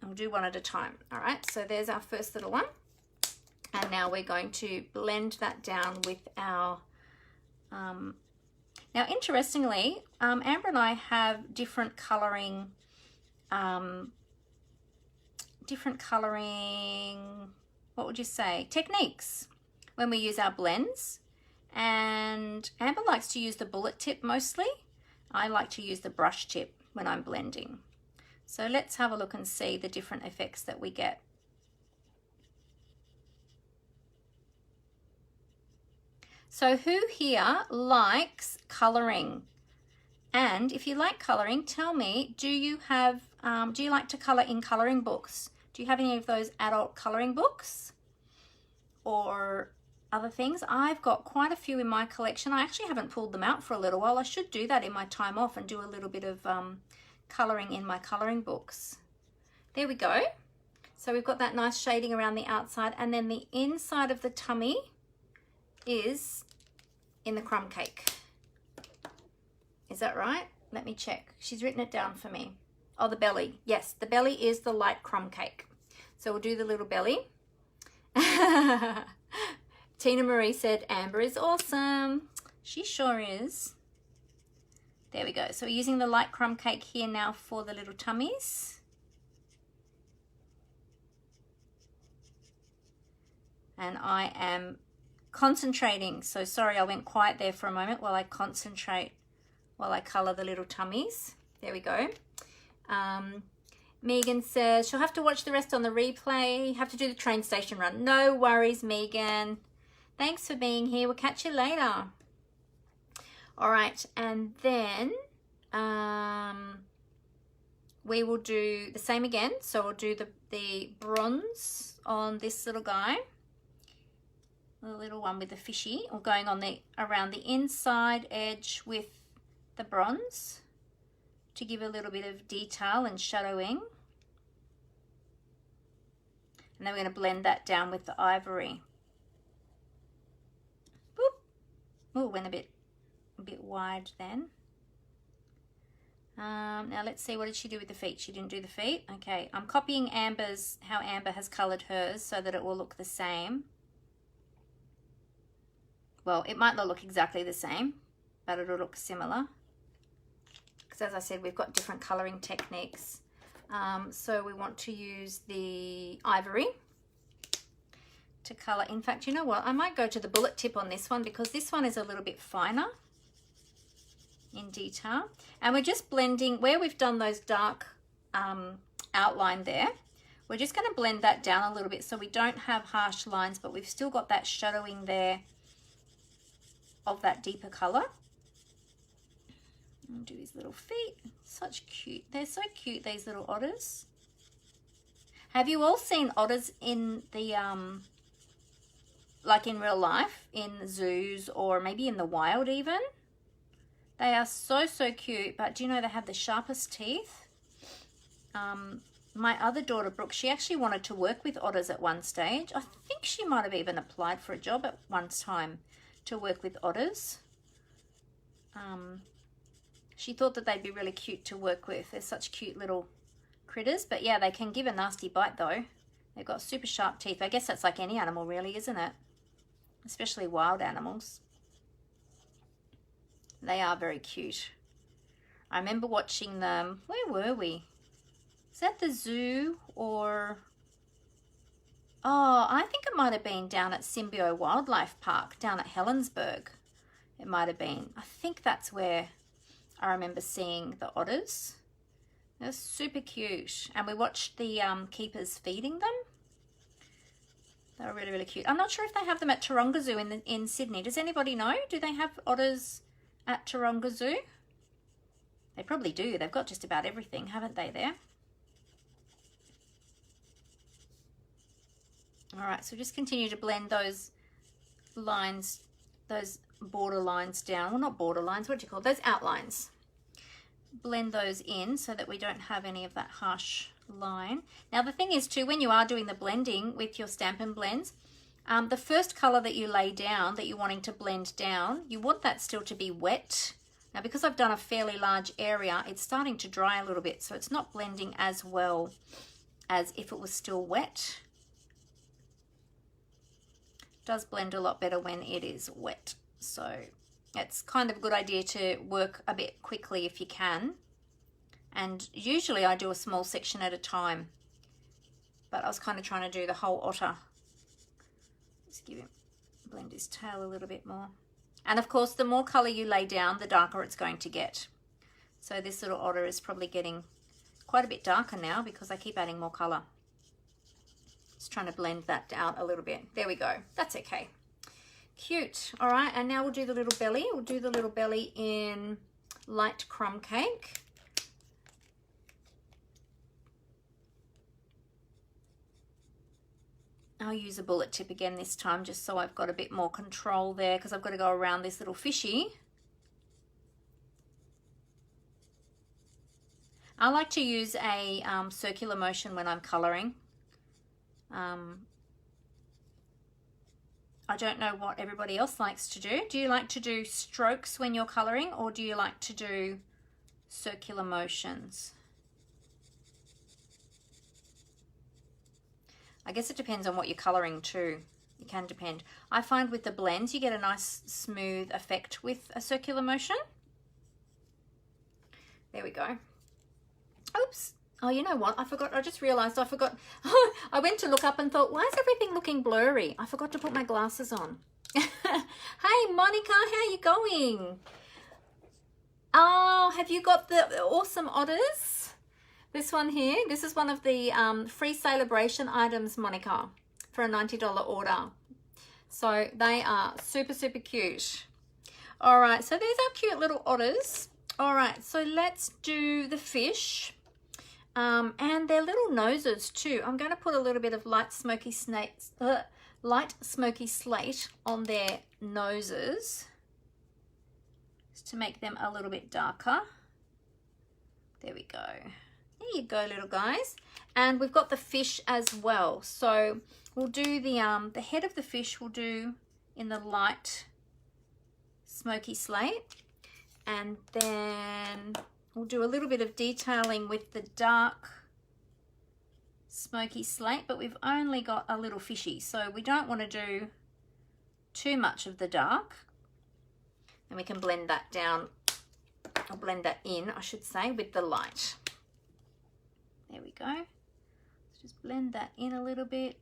And we'll do one at a time. All right, so there's our first little one. And now we're going to blend that down with our now, interestingly, Amber and I have different coloring, what would you say, techniques when we use our blends. And Amber likes to use the bullet tip mostly. I like to use the brush tip when I'm blending. So let's have a look and see the different effects that we get. So who here likes colouring? And if you like colouring, tell me, do you like to colour in colouring books? Do you have any of those adult colouring books or other things? I've got quite a few in my collection. I actually haven't pulled them out for a little while. I should do that in my time off and do a little bit of colouring in my colouring books. There we go. So we've got that nice shading around the outside, and then the inside of the tummy is in the crumb cake. Is that right? Let me check. She's written it down for me. Oh, the belly. Yes, the belly is the light crumb cake. So we'll do the little belly. Tina Marie said, Amber is awesome. She sure is. There we go. So we're using the light crumb cake here now for the little tummies. And I am concentrating. So sorry, I went quiet there for a moment while I concentrate, while I colour the little tummies. There we go. Megan says she'll have to watch the rest on the replay. Have to do the train station run. No worries, Megan. Thanks for being here. We'll catch you later. All right, and then we will do the same again. So we'll do the bronze on this little guy, the little one with the fishy, or going on around the inside edge with the bronze to give a little bit of detail and shadowing. And then we're going to blend that down with the ivory. Boop. Oh, went a bit wide then. Now let's see, what did she do with the feet? She didn't do the feet. Okay, I'm copying how Amber has coloured hers so that it will look the same. Well, it might not look exactly the same, but it'll look similar. Because as I said, we've got different colouring techniques. So we want to use the ivory to colour. In fact, you know what? I might go to the bullet tip on this one because this one is a little bit finer in detail. And we're just blending, where we've done those dark outline there, we're just going to blend that down a little bit so we don't have harsh lines, but we've still got that shadowing there of that deeper colour. And do his little feet. Such cute. They're so cute, these little otters. Have you all seen otters in the like in real life, in zoos or maybe in the wild even? They are so cute, but do you know they have the sharpest teeth? My other daughter, Brooke, she actually wanted to work with otters at one stage. I think she might have even applied for a job at one time to work with otters. She thought that they'd be really cute to work with. They're such cute little critters. But yeah, they can give a nasty bite though. They've got super sharp teeth. I guess that's like any animal really, isn't it? Especially wild animals. They are very cute. I remember watching them. Where were we? Is that the zoo or... Oh, I think it might have been down at Symbio Wildlife Park, down at Helensburgh. It might have been. I think that's where I remember seeing the otters. They're super cute. And we watched the keepers feeding them. They were really cute. I'm not sure if they have them at Taronga Zoo in Sydney. Does anybody know? Do they have otters at Taronga Zoo? They probably do. They've got just about everything, haven't they, there? All right, so just continue to blend those lines, those border lines down. Well, not border lines, what do you call those? Outlines. Blend those in so that we don't have any of that harsh line. Now, the thing is too, when you are doing the blending with your Stampin' blends, the first color that you lay down, that you're wanting to blend down, you want that still to be wet. Now, because I've done a fairly large area, it's starting to dry a little bit, so it's not blending as well as if it was still wet. It does blend a lot better when it is wet. So it's kind of a good idea to work a bit quickly if you can. And usually I do a small section at a time, but I was kind of trying to do the whole otter. Just give him, blend his tail a little bit more. And of course, the more color you lay down, the darker it's going to get. So this little otter is probably getting quite a bit darker now because I keep adding more color. Just trying to blend that out a little bit. There we go. That's okay. Cute. All right, and now we'll do the little belly. We'll do the little belly in light crumb cake. I'll use a bullet tip again this time just so I've got a bit more control there because I've got to go around this little fishy. I like to use a circular motion when I'm colouring. I don't know what everybody else likes to do. Do you like to do strokes when you're colouring, or do you like to do circular motions? I guess it depends on what you're colouring too. It can depend. I find with the blends you get a nice smooth effect with a circular motion. There we go. Oops. Oh, you know what? I forgot. I just realised I forgot. I went to look up and thought, why is everything looking blurry? I forgot to put my glasses on. Hey, Monica, how you going? Oh, have you got the Awesome Otters? This one here. This is one of the free Sale-A-Bration items, Monica, for a $90 order. So they are super, super cute. All right, so there's our cute little otters. All right, so let's do the fish. And their little noses too. I'm going to put a little bit of light smoky slate on their noses just to make them a little bit darker. There we go. There you go, little guys. And we've got the fish as well. So we'll do the head of the fish we'll do in the light smoky slate, and then we'll do a little bit of detailing with the dark smoky slate, but we've only got a little fishy, so we don't want to do too much of the dark. And we can blend that down, or blend that in, I should say, with the light. There we go. Let's just blend that in a little bit.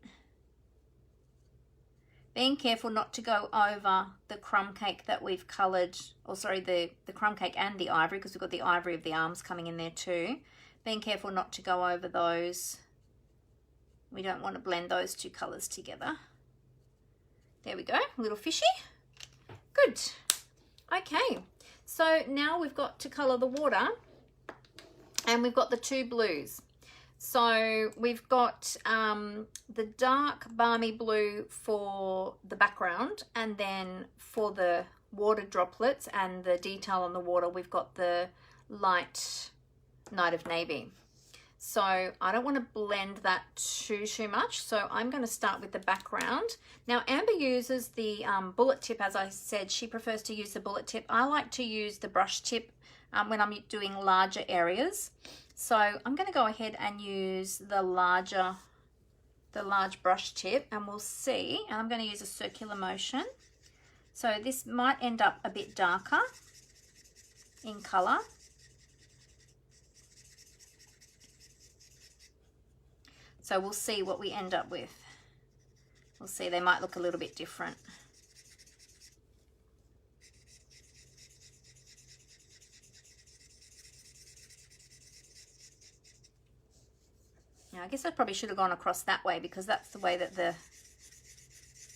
Being careful not to go over the crumb cake that we've coloured, or sorry, the crumb cake and the ivory, because we've got the ivory of the arms coming in there too. Being careful not to go over those. We don't want to blend those two colours together. There we go, little fishy. Good. Okay, so now we've got to colour the water, and we've got the two blues. So we've got the dark balmy blue for the background, and then for the water droplets and the detail on the water, we've got the light Night of Navy. So I don't want to blend that too much, so I'm going to start with the background. Now Amber uses the bullet tip. As I said, she prefers to use the bullet tip. I like to use the brush tip when I'm doing larger areas. So I'm going to go ahead and use the large brush tip, and we'll see. And I'm going to use a circular motion. So this might end up a bit darker in colour. So we'll see what we end up with. We'll see, they might look a little bit different. Now, I guess I probably should have gone across that way because that's the way that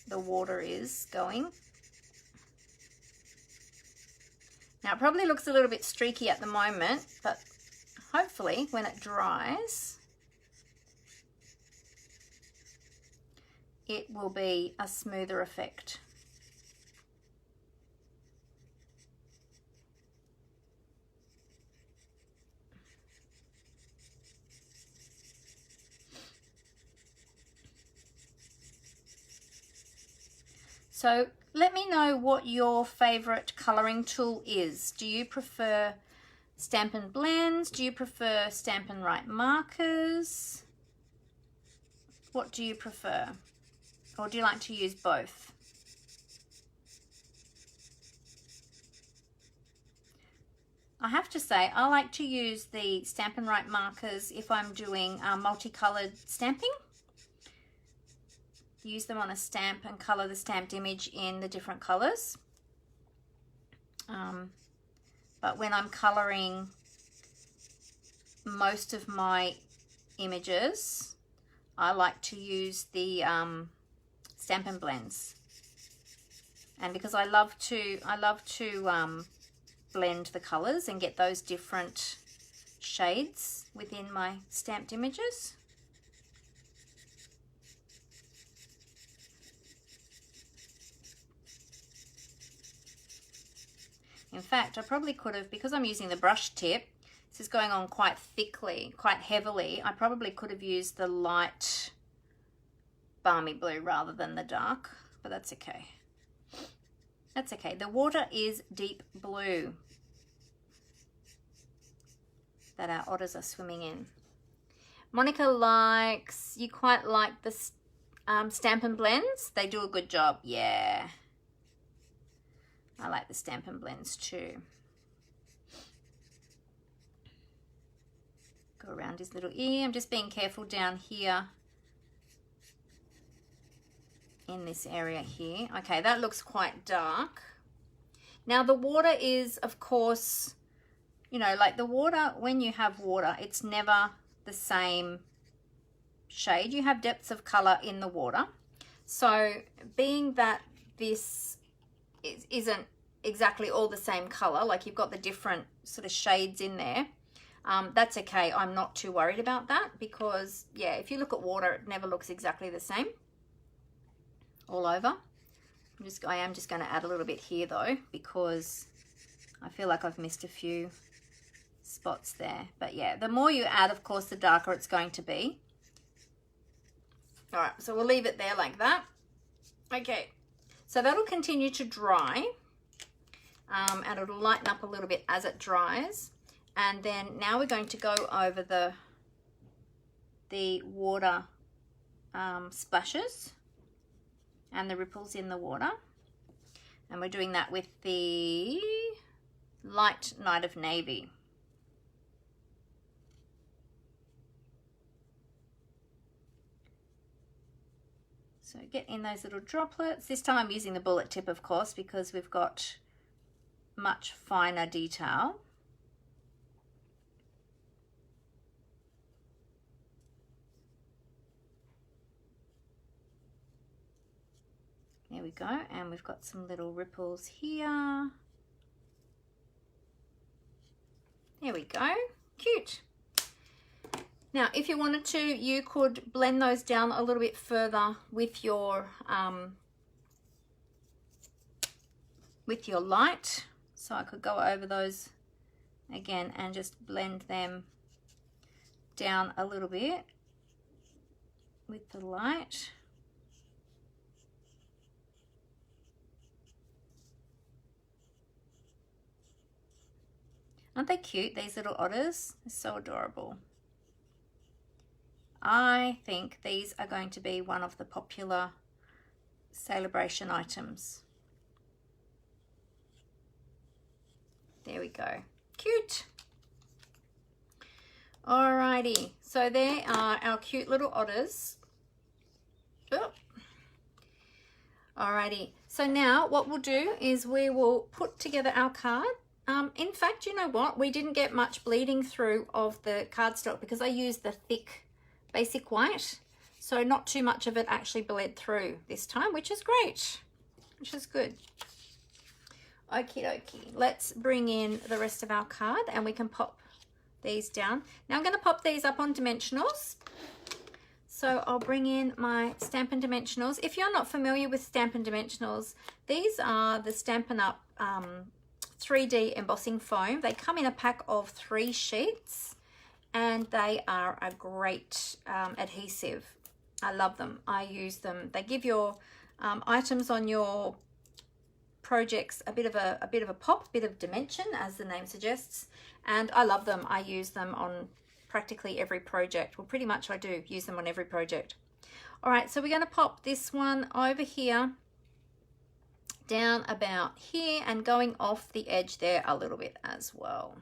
the water is going. Now, it probably looks a little bit streaky at the moment, but hopefully when it dries, it will be a smoother effect. So let me know what your favorite coloring tool is. Do you prefer Stampin' blends? Do you prefer Stampin' Write markers? What do you prefer? Or do you like to use both? I have to say, I like to use the Stampin' Write markers if I'm doing multicolored stamping. Use them on a stamp and color the stamped image in the different colors. But when I'm coloring most of my images, I like to use the Stampin' blends. And because I love to blend the colors and get those different shades within my stamped images. In fact, I probably could have, because I'm using the brush tip, this is going on quite thickly, quite heavily, I probably could have used the light balmy blue rather than the dark, but that's okay. That's okay. The water is deep blue that our otters are swimming in. Monica likes, you quite like the Stampin' blends? They do a good job. Yeah. I like the Stampin' blends too. Go around his little ear. I'm just being careful down here in this area here. Okay, that looks quite dark. Now the water is, of course, you know, like the water, when you have water, it's never the same shade. You have depths of color in the water. So being that this isn't exactly all the same color, like you've got the different sort of shades in there, that's okay. I'm not too worried about that because, yeah, if you look at water, it never looks exactly the same all over. I am just going to add a little bit here though, because I feel like I've missed a few spots there. But yeah, the more you add, of course, the darker it's going to be. All right, so we'll leave it there like that. Okay, so that'll continue to dry, and it'll lighten up a little bit as it dries. And then now we're going to go over the water splashes and the ripples in the water, and we're doing that with the light Night of Navy. So get in those little droplets. This time I'm using the bullet tip, of course, because we've got much finer detail. There we go, and we've got some little ripples here. There we go, cute. Now, if you wanted to, you could blend those down a little bit further with your light. So I could go over those again and just blend them down a little bit with the light. Aren't they cute, these little otters? They're so adorable. I think these are going to be one of the popular Sale-A-Bration items. There we go. Cute. Alrighty, so there are our cute little otters. Oh. Alrighty, so now what we'll do is we will put together our card. In fact, you know what? We didn't get much bleeding through of the cardstock because I used the thick basic white. So not too much of it actually bled through this time, which is great, which is good. Okie dokie. Let's bring in the rest of our card and we can pop these down. Now I'm going to pop these up on dimensionals. So I'll bring in my Stampin' Dimensionals. If you're not familiar with Stampin' Dimensionals, these are the Stampin' Up 3D embossing foam. They come in a pack of 3 sheets and they are a great adhesive. I love them. I use them. They give your items on your projects a bit of a pop, a bit of dimension, as the name suggests, and I love them. I use them on practically every project. Well, pretty much I do use them on every project. All right, so we're going to pop this one over here, down about here, and going off the edge there a little bit as well,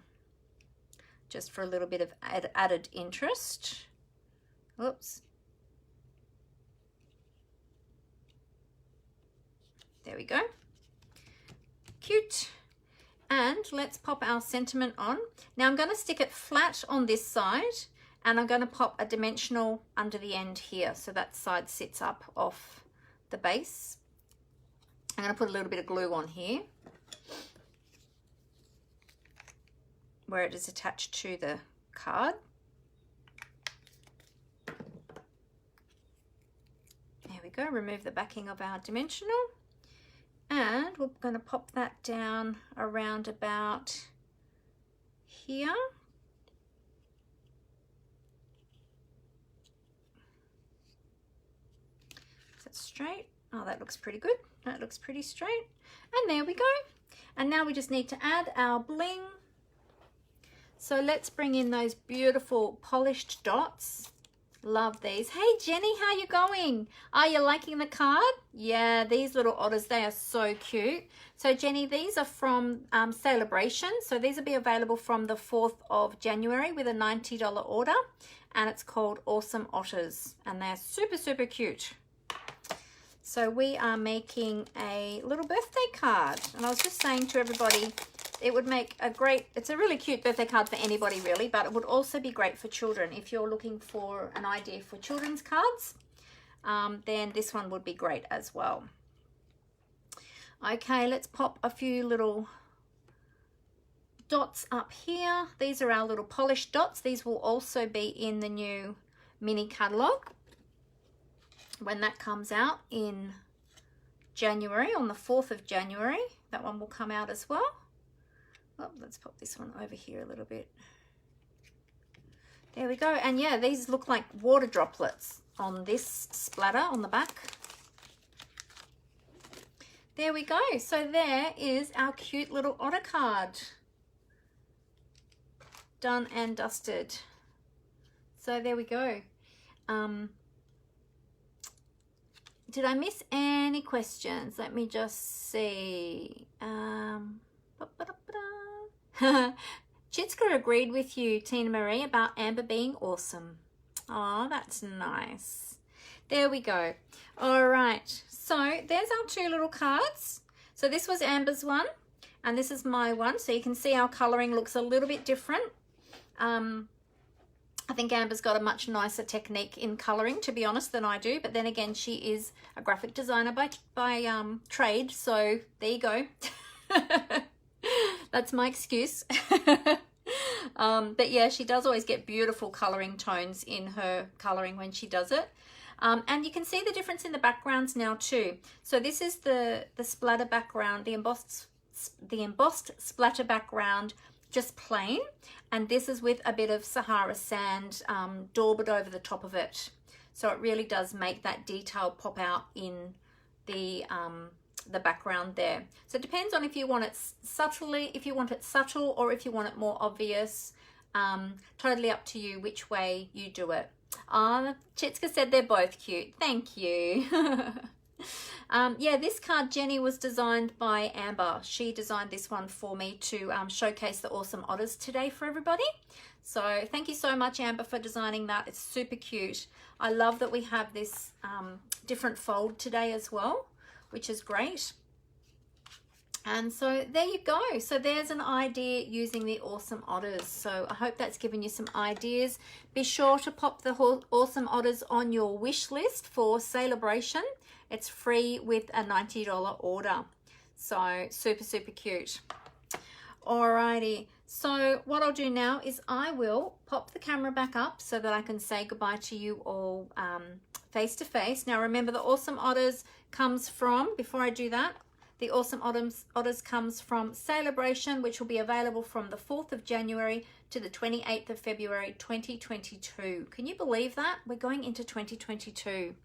just for a little bit of added interest. Oops. There we go. Cute. And let's pop our sentiment on. Now I'm going to stick it flat on this side, and I'm going to pop a dimensional under the end here, so that side sits up off the base. I'm going to put a little bit of glue on here where it is attached to the card. There we go. Remove the backing of our dimensional, and we're going to pop that down around about here. Is that straight? Oh, that looks pretty good. That looks pretty straight. And there we go. And now we just need to add our bling. So let's bring in those beautiful polished dots. Love these. Hey Jenny, how you going? Are you liking the card? Yeah, these little otters, they are so cute. So Jenny, these are from Sale-A-Bration. So these will be available from the 4th of January with a $90 order. And it's called Awesome Otters. And they're super, super cute. So we are making a little birthday card. And I was just saying to everybody, it would make a great, it's a really cute birthday card for anybody really, but it would also be great for children. If you're looking for an idea for children's cards, then this one would be great as well. Okay, let's pop a few little dots up here. These are our little polished dots. These will also be in the new mini catalogue when that comes out in January, on the 4th of January. That one will come out as well. Oh, let's pop this one over here a little bit. There we go. And yeah, these look like water droplets on this splatter on the back. There we go. So there is our cute little otter card. Done and dusted. So there we go. Did I miss any questions? Let me just see. Chitska agreed with you, Tina Marie, about Amber being awesome. Oh, that's nice. There we go. All right. So there's our two little cards. So this was Amber's one, and this is my one. So you can see our colouring looks a little bit different. I think Amber's got a much nicer technique in colouring, to be honest, than I do. But then again, she is a graphic designer by trade. So there you go. That's my excuse. But yeah, she does always get beautiful colouring tones in her colouring when she does it. And you can see the difference in the backgrounds now too. So this is the splatter background, the embossed splatter background, just plain, and this is with a bit of Sahara sand daubed over the top of it. So it really does make that detail pop out in the background there. So it depends on if you want it subtly, if you want it subtle, or if you want it more obvious. Totally up to you which way you do it. Chitska said they're both cute. Thank you. Yeah, this card, Jenny, was designed by Amber. She designed this one for me to showcase the Awesome Otters today for everybody. So thank you so much, Amber, for designing that. It's super cute. I love that we have this different fold today as well, which is great. And so there you go. So there's an idea using the Awesome Otters. So I hope that's given you some ideas. Be sure to pop the Awesome Otters on your wish list for Sale-A-Bration. It's free with a $90 order. So super, super cute. Alrighty. So what I'll do now is I will pop the camera back up so that I can say goodbye to you all face to face. Now remember, the Awesome Otters comes from, before I do that, the Awesome Otters comes from Sale-A-Bration, which will be available from the 4th of January to the 28th of February 2022. Can you believe that? We're going into 2022.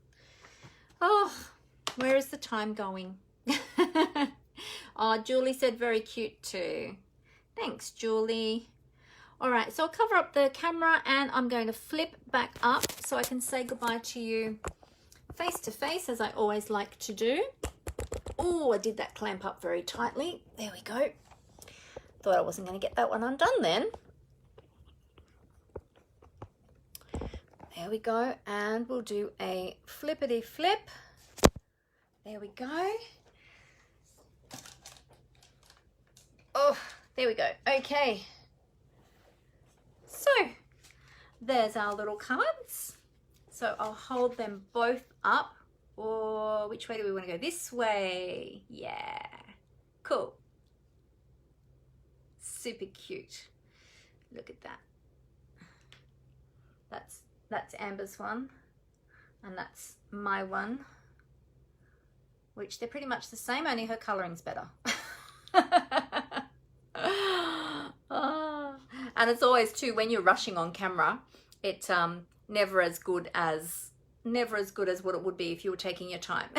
Oh, where is the time going? Oh, Julie said very cute too. Thanks, Julie. All right, so I'll cover up the camera and I'm going to flip back up so I can say goodbye to you face to face, as I always like to do. Oh, I did that clamp up very tightly. There we go. Thought I wasn't going to get that one undone then. There we go. And we'll do a flippity flip. There we go. Oh, there we go. Okay. So there's our little cards. So I'll hold them both up. Or which way do we want to go? This way. Yeah. Cool. Super cute. Look at that. That's Amber's one. And that's my one. Which they're pretty much the same, only her coloring's better. Oh. And it's always too, when you're rushing on camera, it's never as good as what it would be if you were taking your time.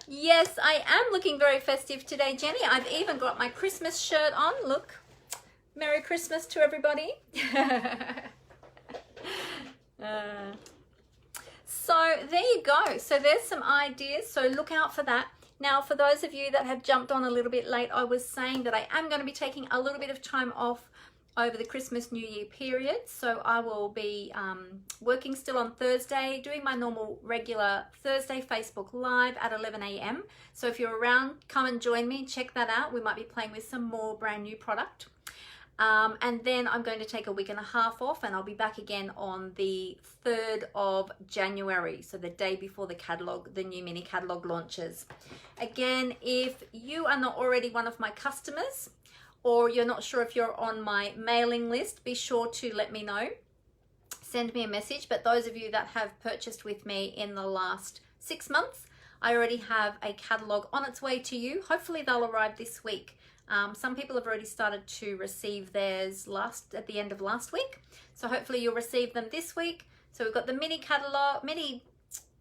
Yes, I am looking very festive today, Jenny. I've even got my Christmas shirt on. Look. Merry Christmas to everybody. So there you go. So there's some ideas. So look out for that. Now, for those of you that have jumped on a little bit late, I was saying that I am going to be taking a little bit of time off over the Christmas New Year period. So I will be working still on Thursday, doing my normal regular Thursday Facebook Live at 11 a.m. So if you're around, come and join me. Check that out. We might be playing with some more brand new product. And then I'm going to take a week and a half off, and I'll be back again on the 3rd of January. So the day before the catalog, the new mini catalog launches. Again, if you are not already one of my customers, or you're not sure if you're on my mailing list, be sure to let me know. Send me a message. But those of you that have purchased with me in the last 6 months, I already have a catalog on its way to you. Hopefully they'll arrive this week. Some people have already started to receive theirs at the end of last week. So hopefully you'll receive them this week. So we've got the mini catalog,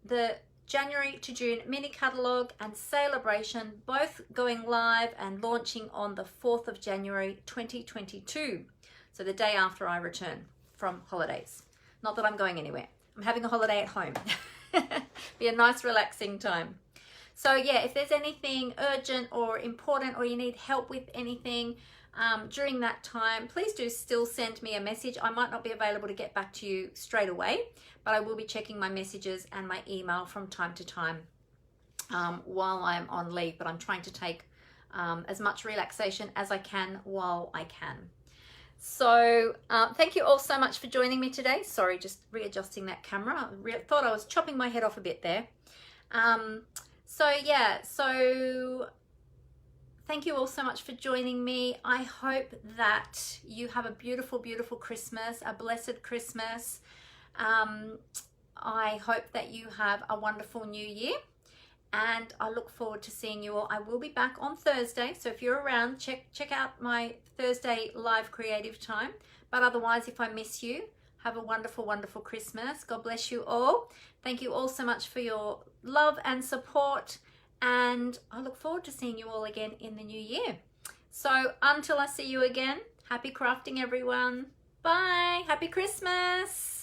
the January to June mini catalog and Sale-A-Bration, both going live and launching on the 4th of January 2022. So the day after I return from holidays. Not that I'm going anywhere. I'm having a holiday at home. Be a nice relaxing time. So yeah, if there's anything urgent or important, or you need help with anything during that time, please do still send me a message. I might not be available to get back to you straight away, but I will be checking my messages and my email from time to time while I'm on leave. But I'm trying to take as much relaxation as I can while I can. So thank you all so much for joining me today. Sorry, just readjusting that camera. I thought I was chopping my head off a bit there. So yeah, so thank you all so much for joining me. I hope that you have a beautiful, beautiful Christmas, a blessed Christmas. I hope that you have a wonderful new year, and I look forward to seeing you all. I will be back on Thursday, so if you're around, check out my Thursday live creative time. But otherwise, if I miss you, have a wonderful, wonderful Christmas. God bless you all. Thank you all so much for your love and support, and I look forward to seeing you all again in the new year. So until I see you again, happy crafting everyone. Bye. Happy Christmas.